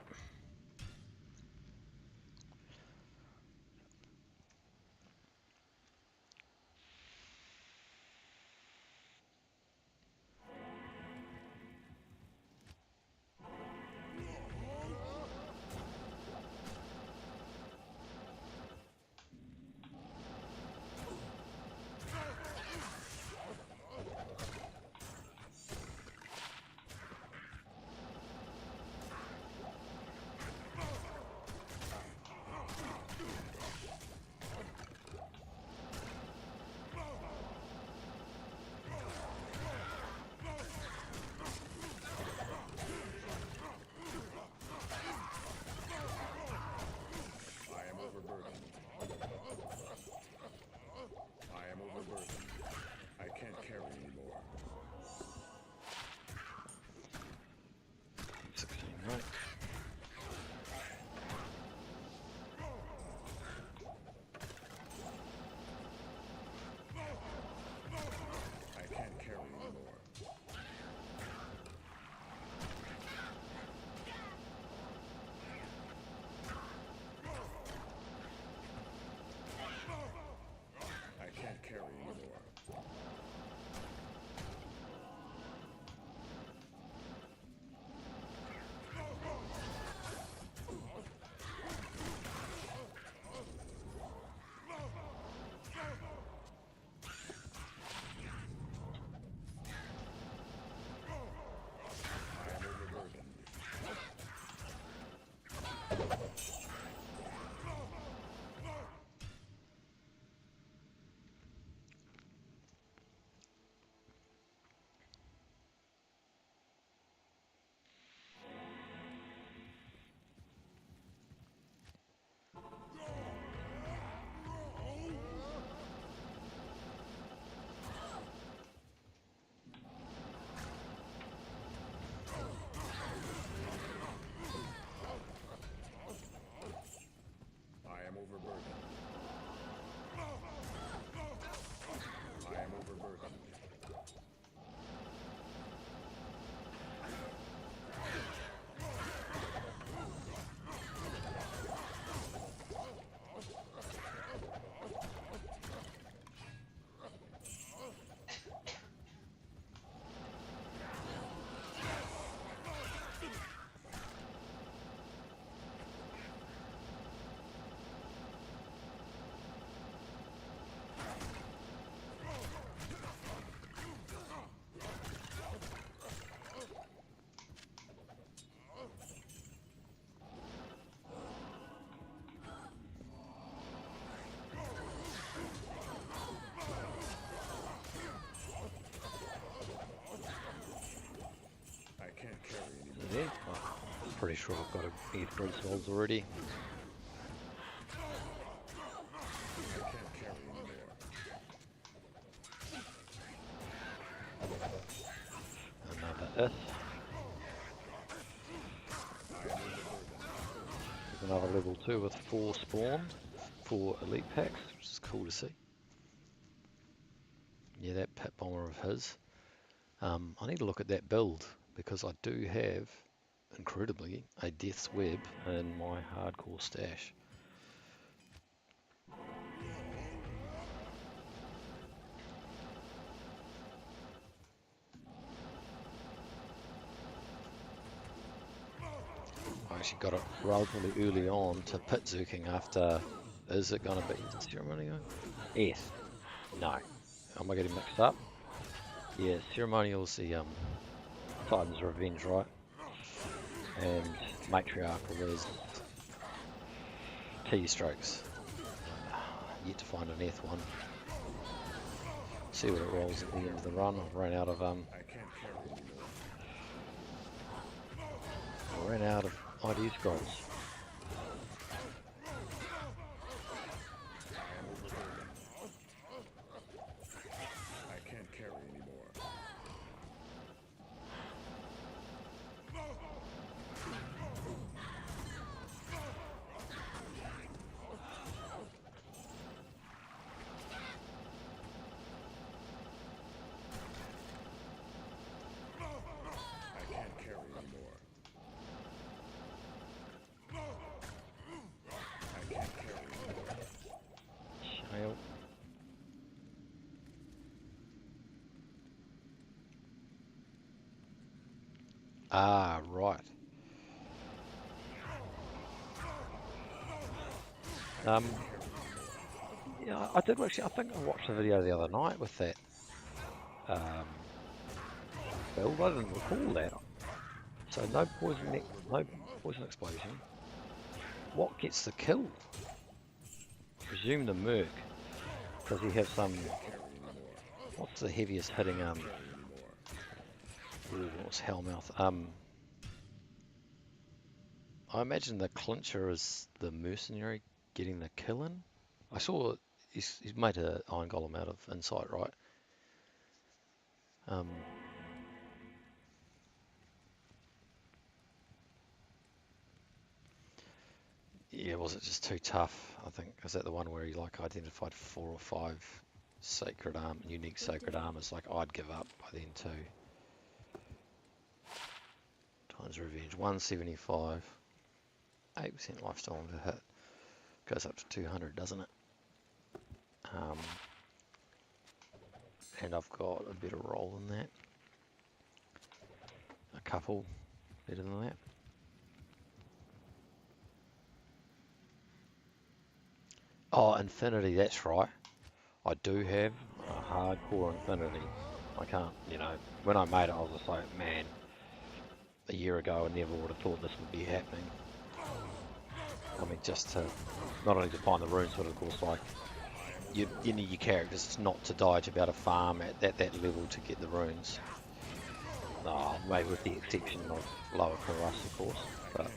S1: pretty sure I've got a Earth Griswolds already.
S2: I can't carry anymore.
S1: Another Ith. There's another level 2 with 4 spawned, 4 elite packs, which is cool to see. Yeah, that pit bomber of his. I need to look at that build because I do have, incredibly, a Death's Web in my hardcore stash. I actually got it relatively early on to Pitzerking after. Is it going to be ceremonial? Yes. No. Am I getting mixed up? Yeah, ceremonial's the Titan's Revenge, right? And matriarchal is T-strokes. Yet to find an F one. See what it rolls at the end of the run. I've run out of
S2: I can't carry anymore.
S1: I ran out of ID scrolls.
S2: I can't carry anymore. I can't carry anymore. I can't carry anymore.
S1: Shale. Ah, right. Yeah, I did actually. I think I watched a video the other night with that build. I didn't recall that. So no poison, no poison explosion. What gets the kill? Presume the Merc. Does he have some? What's the heaviest hitting? Ooh, what's Hellmouth? I imagine the clincher is the mercenary getting the kill in. I saw he's made an Iron Golem out of Insight, right? Yeah, was it just too tough? I think is that the one where he like identified 4 or 5 sacred unique sacred armors. Like I'd give up by then too. Times Revenge 175, 8% lifestyle to hit. Goes up to 200, doesn't it? And I've got a better roll than that. A couple better than that. Oh, Infinity, that's right. I do have a hardcore Infinity. I can't, when I made it, I was just like, man, a year ago I never would have thought this would be happening. I mean, just to, not only to find the runes, but of course, like, you need your characters not to die, to be able to farm at that level to get the runes. Oh, maybe with the exception of lower Karras, of course, but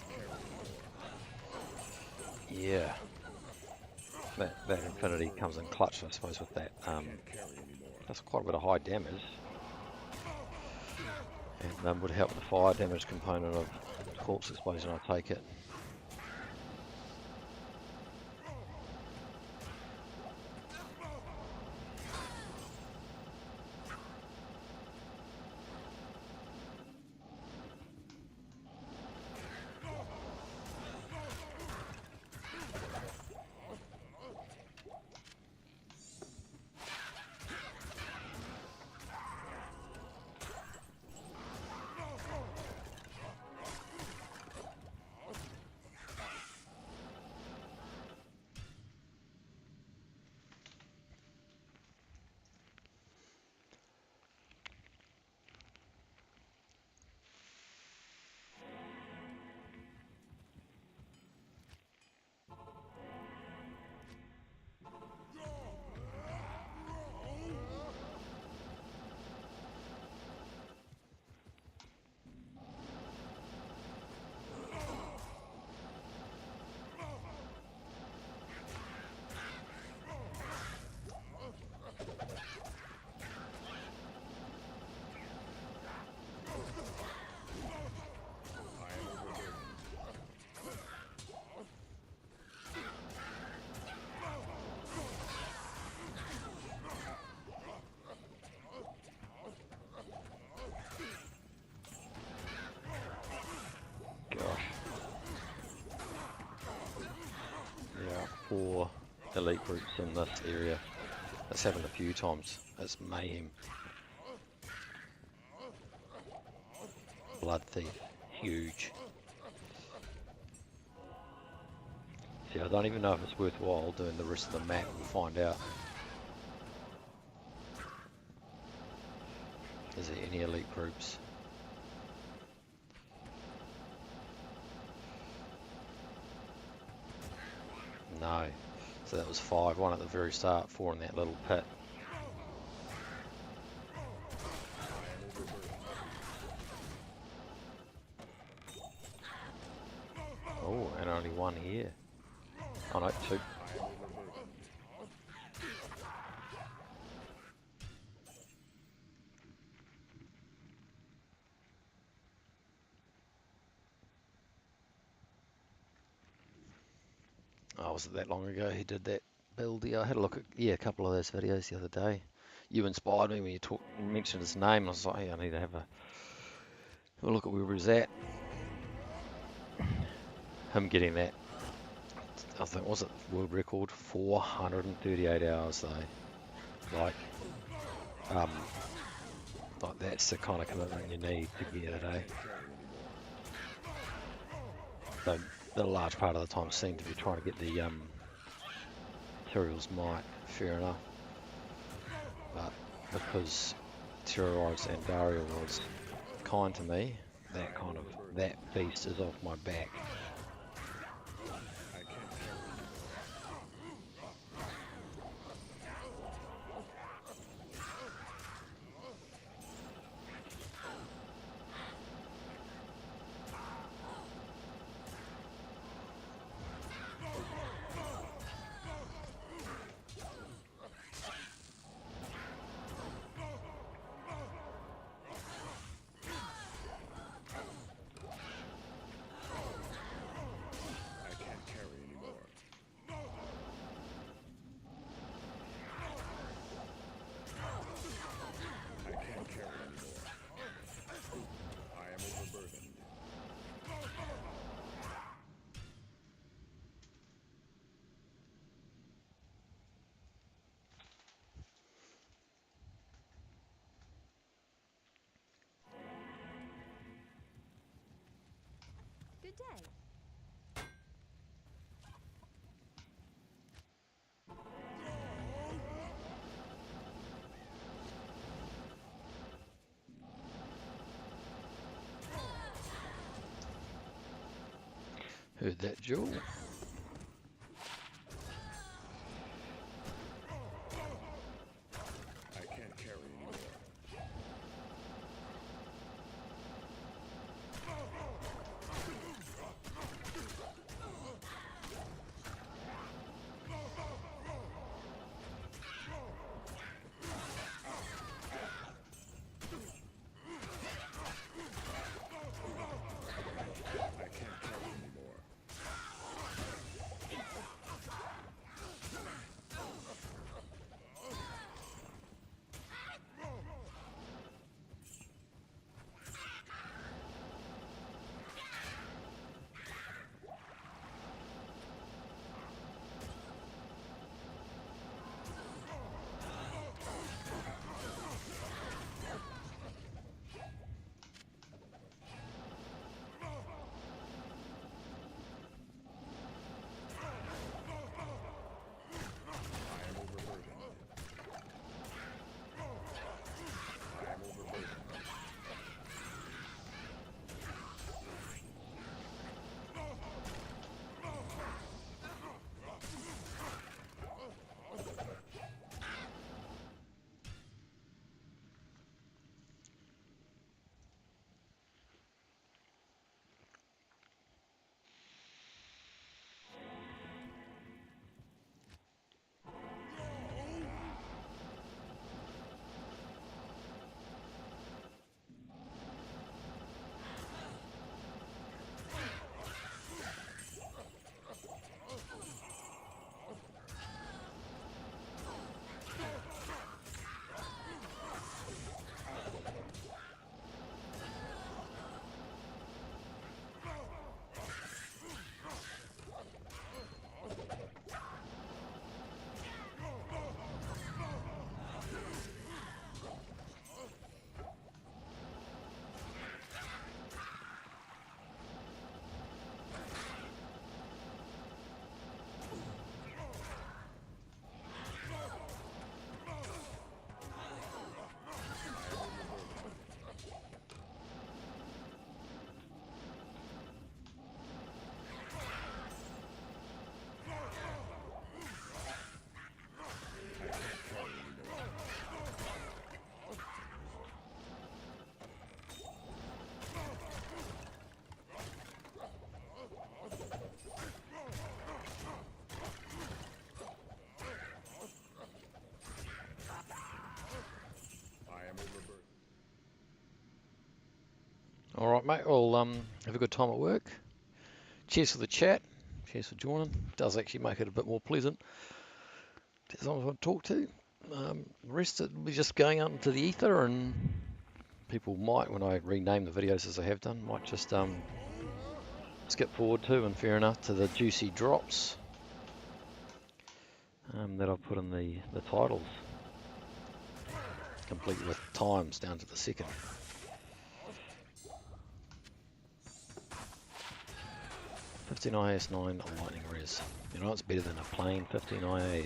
S1: yeah. That Infinity comes in clutch, I suppose, with that. That's quite a bit of high damage. And would help the fire damage component of Corpse Explosion, I take it. 4 elite groups in this area. It's happened a few times. It's mayhem. Blood thief, huge. See, I don't even know if it's worthwhile doing the rest of the map. We'll find out. Is there any elite groups? No. So that was 5. 1 at the very start, 4 in that little pit. Oh, and only 1 here. Oh no, 2. Oh, was it that long ago he did that build? Yeah, I had a look at a couple of those videos the other day. You inspired me when you mentioned his name. I was like, hey, I need to have a look at where he was at. Him getting that, I think, was it world record? 438 hours though. Like that's the kind of commitment you need to get it, eh? So the large part of the time seemed to be trying to get the materials might, fair enough. But because Terrorize and Daria was kind to me, that beast is off my back.
S3: Good day.
S1: Heard that, Joel?
S2: I can't carry anymore. I can't carry anymore.
S1: Alright mate, well have a good time at work. Cheers for the chat. Cheers for joining. Does actually make it a bit more pleasant. There's someone I want to talk to. The rest it will be just going out into the ether, and people might, when I rename the videos as I have done, might just skip forward to, and fair enough, to the juicy drops that I've put in the titles, complete with times down to the second. 15 IAS 9 on lightning res. You know, it's better than a plain 15 IAS.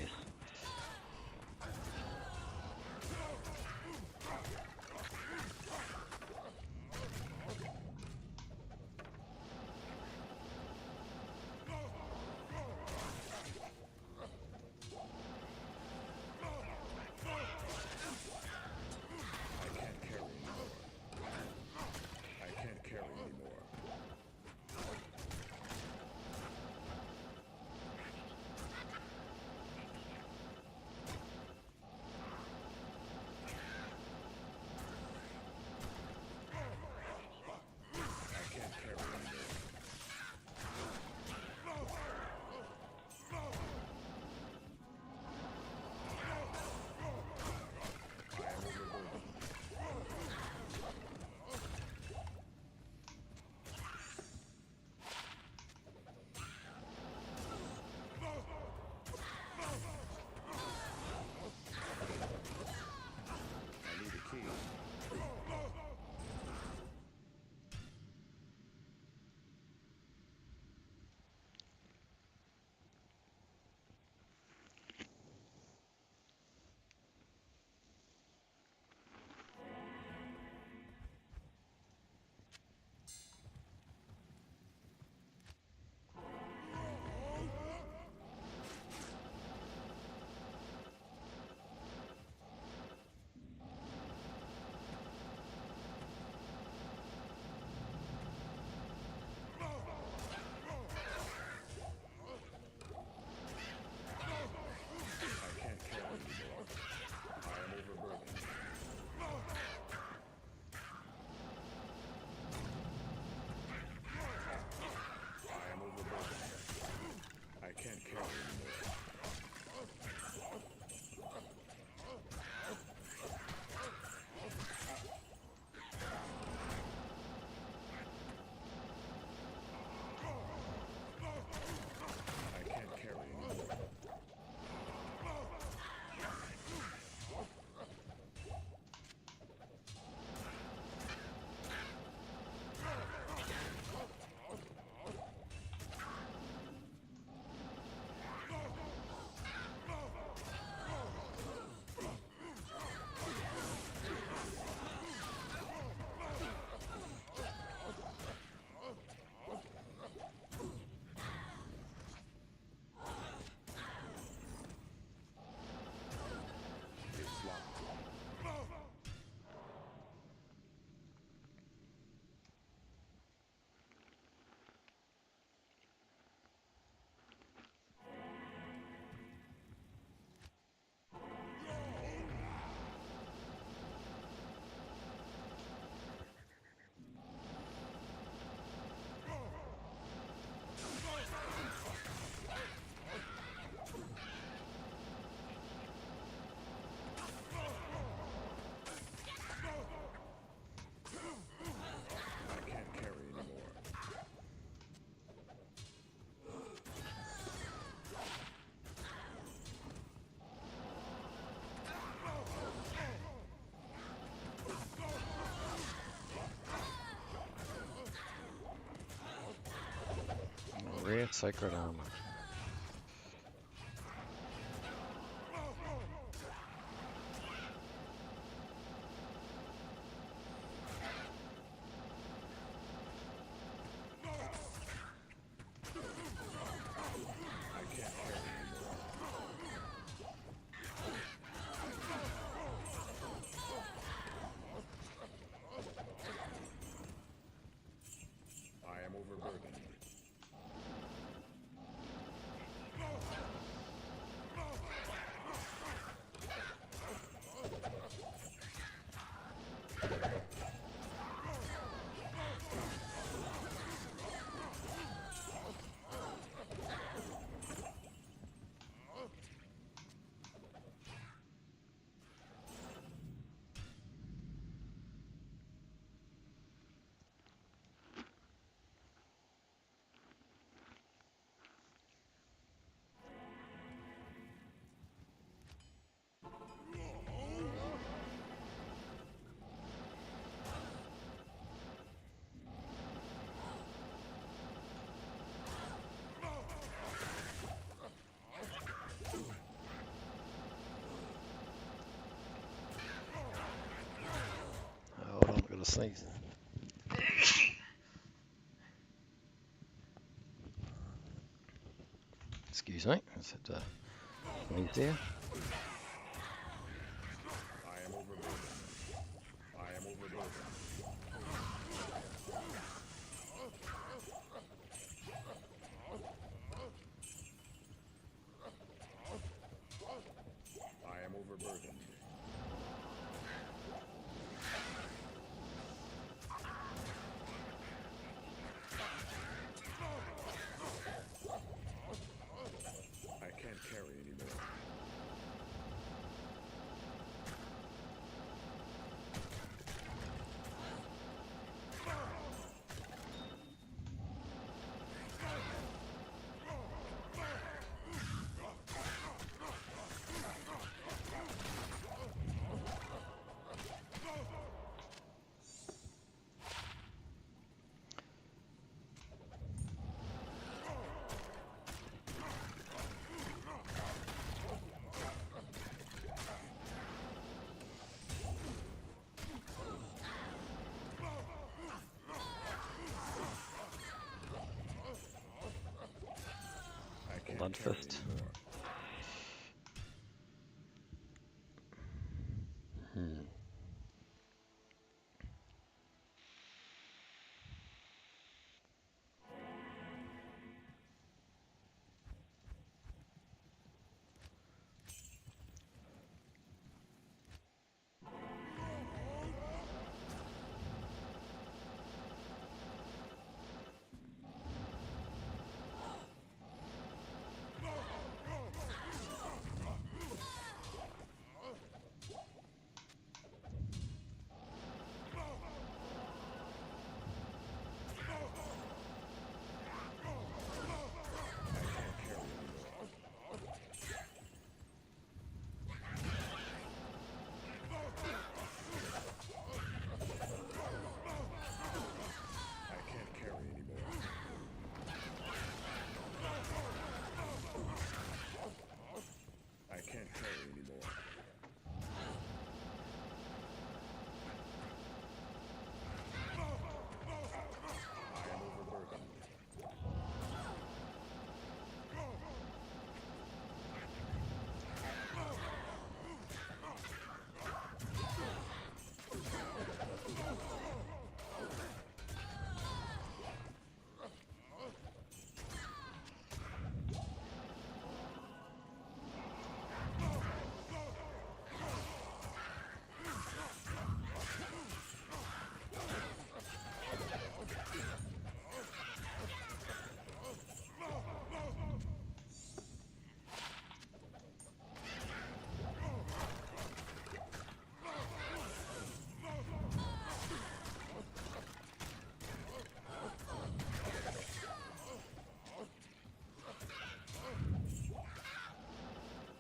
S1: Rare sacred armor.
S4: a sneeze. Excuse me. Just had to sneeze there.
S2: I am overburdened. I am overburdened. I am overburdened. I can't carry anymore. I can't
S4: Blood
S2: carry
S4: fist.
S2: anymore. I can't carry anymore. I can't carry anymore. I am overburdened.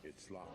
S2: It's locked.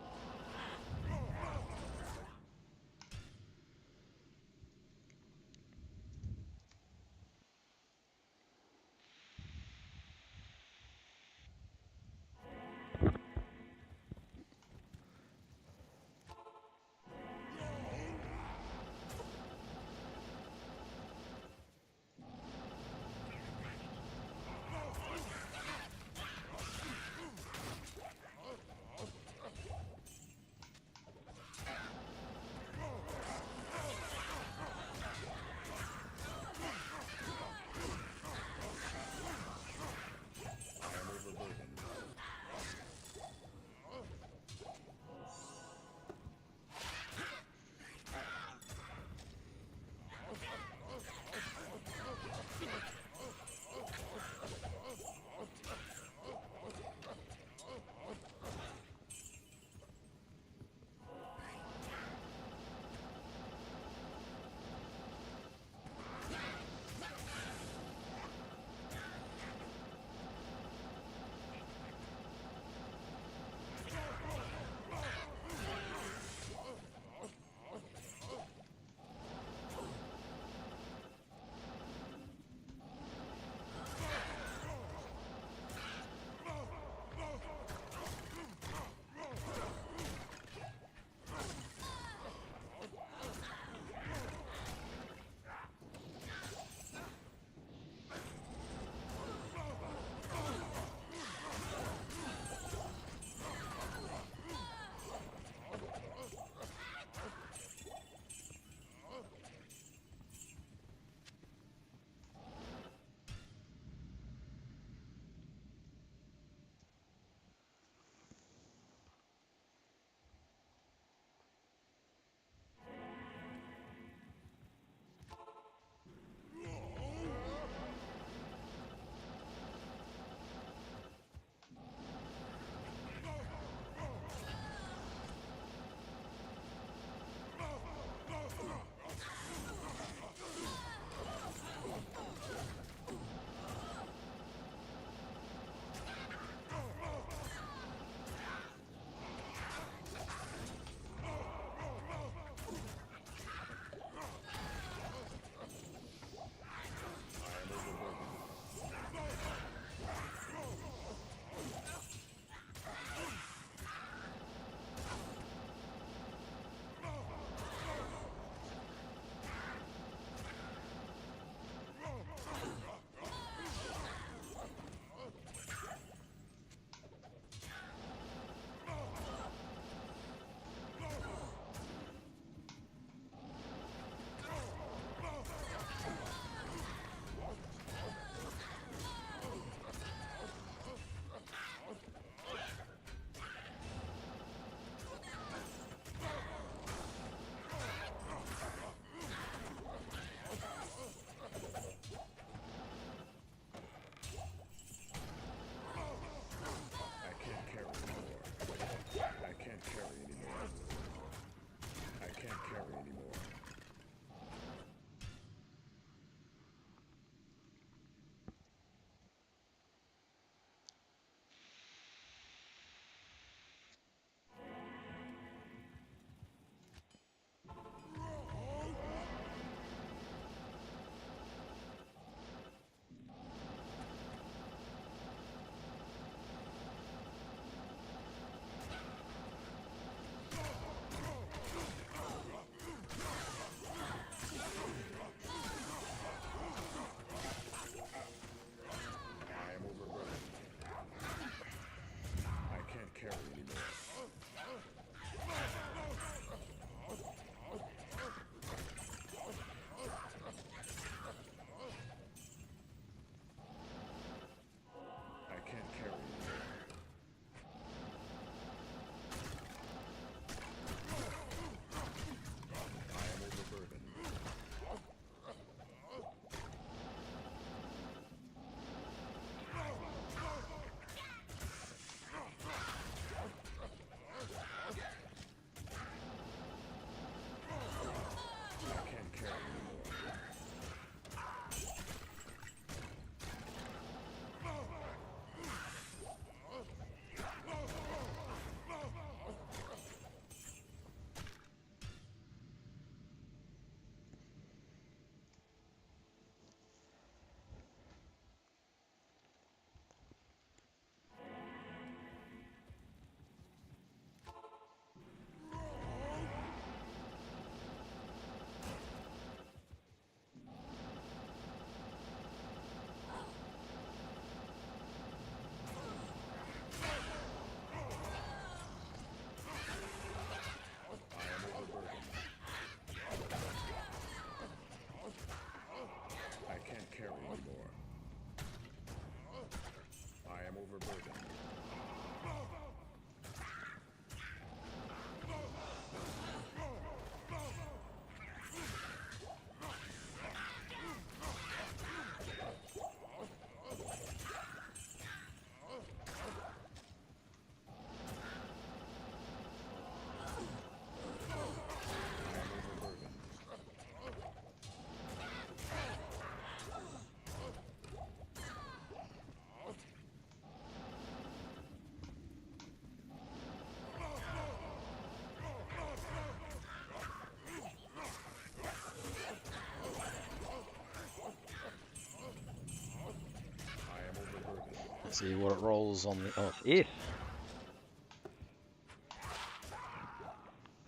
S4: See what it rolls on the... Oh, it's F.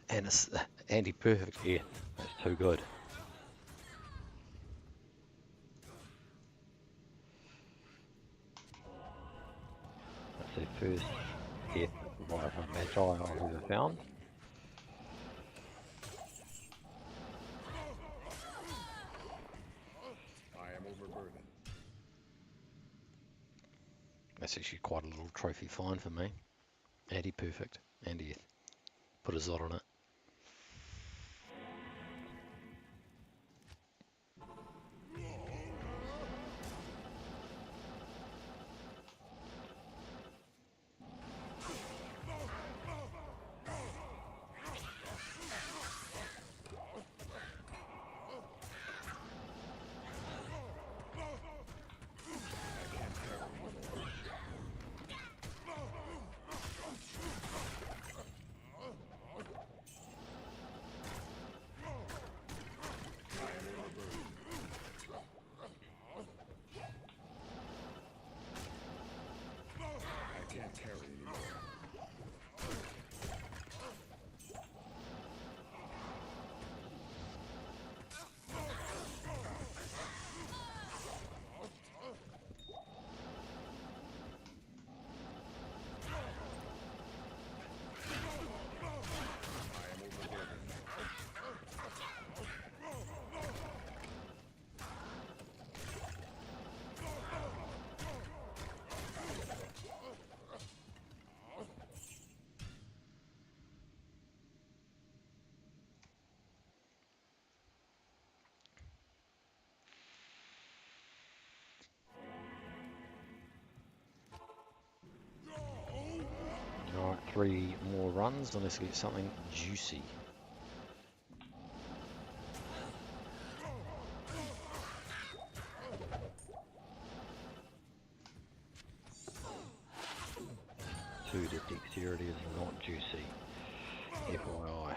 S4: And it's anti-perfect F. That's too good. That's the first F by Magi I've ever found.
S2: I am overburdened.
S4: That's actually quite a little trophy find for me. Anti-perfect and F. Put a Zod on it.
S2: I can't carry anymore.
S4: Alright, 3 more runs unless we get something juicy. Two to dexterity is not juicy. FYI.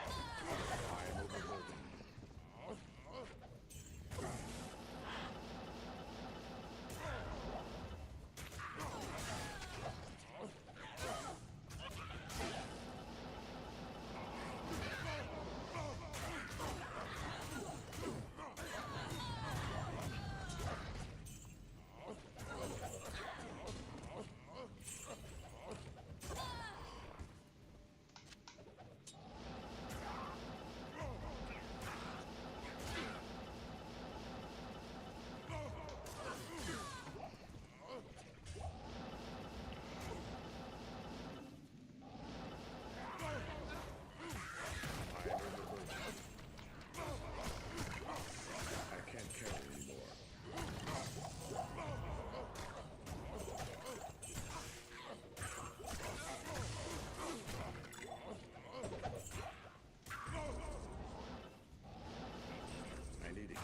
S2: I can't carry anymore. I need a key.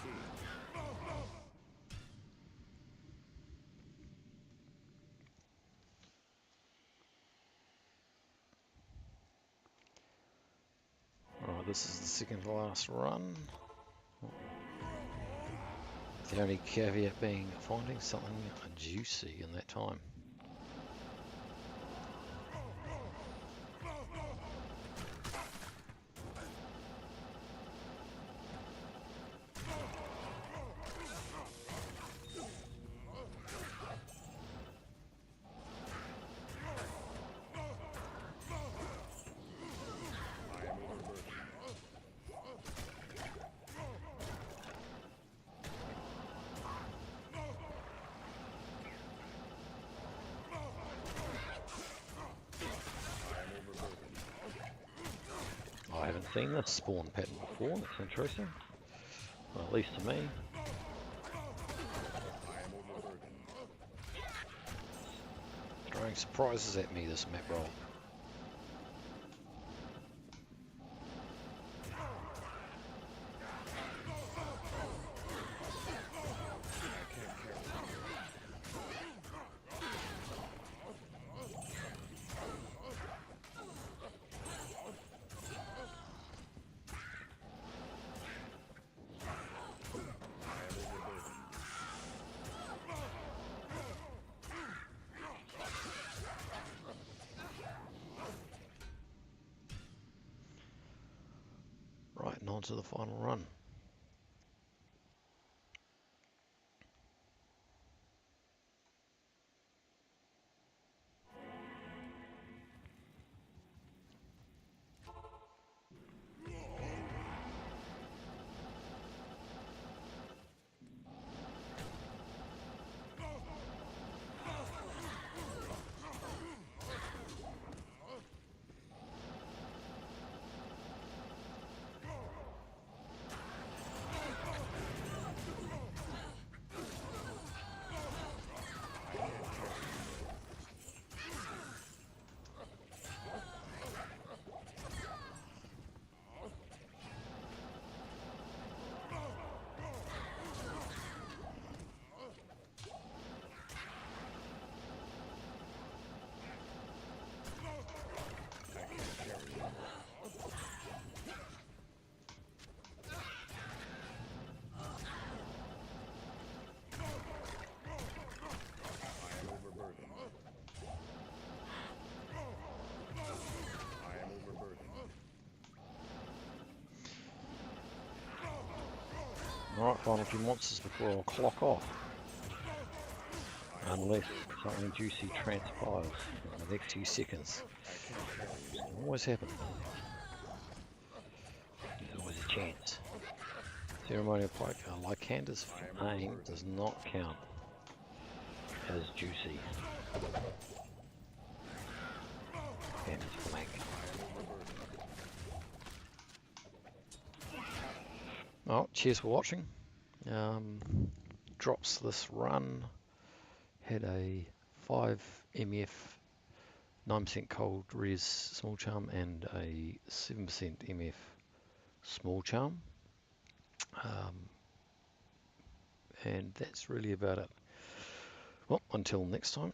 S4: Alright, this is the second to last run. The only caveat being finding something juicy in that time. I haven't seen this spawn pattern before, that's interesting. Well, at least to me. Throwing surprises at me, this map roll. on to the final run.
S2: I am overburdened. I am overburdened.
S1: Alright, final few monsters before I'll clock off. Unless something juicy transpires in the next few seconds. Doesn't always happen. There's always a chance. Ceremonial pike, Lycander's aim does not count as juicy. And his flank. Oh, cheers for watching. Drops this run had a 5 MEF 9% cold res small charm and a 7% MF small charm, and that's really about it. Well, until next time,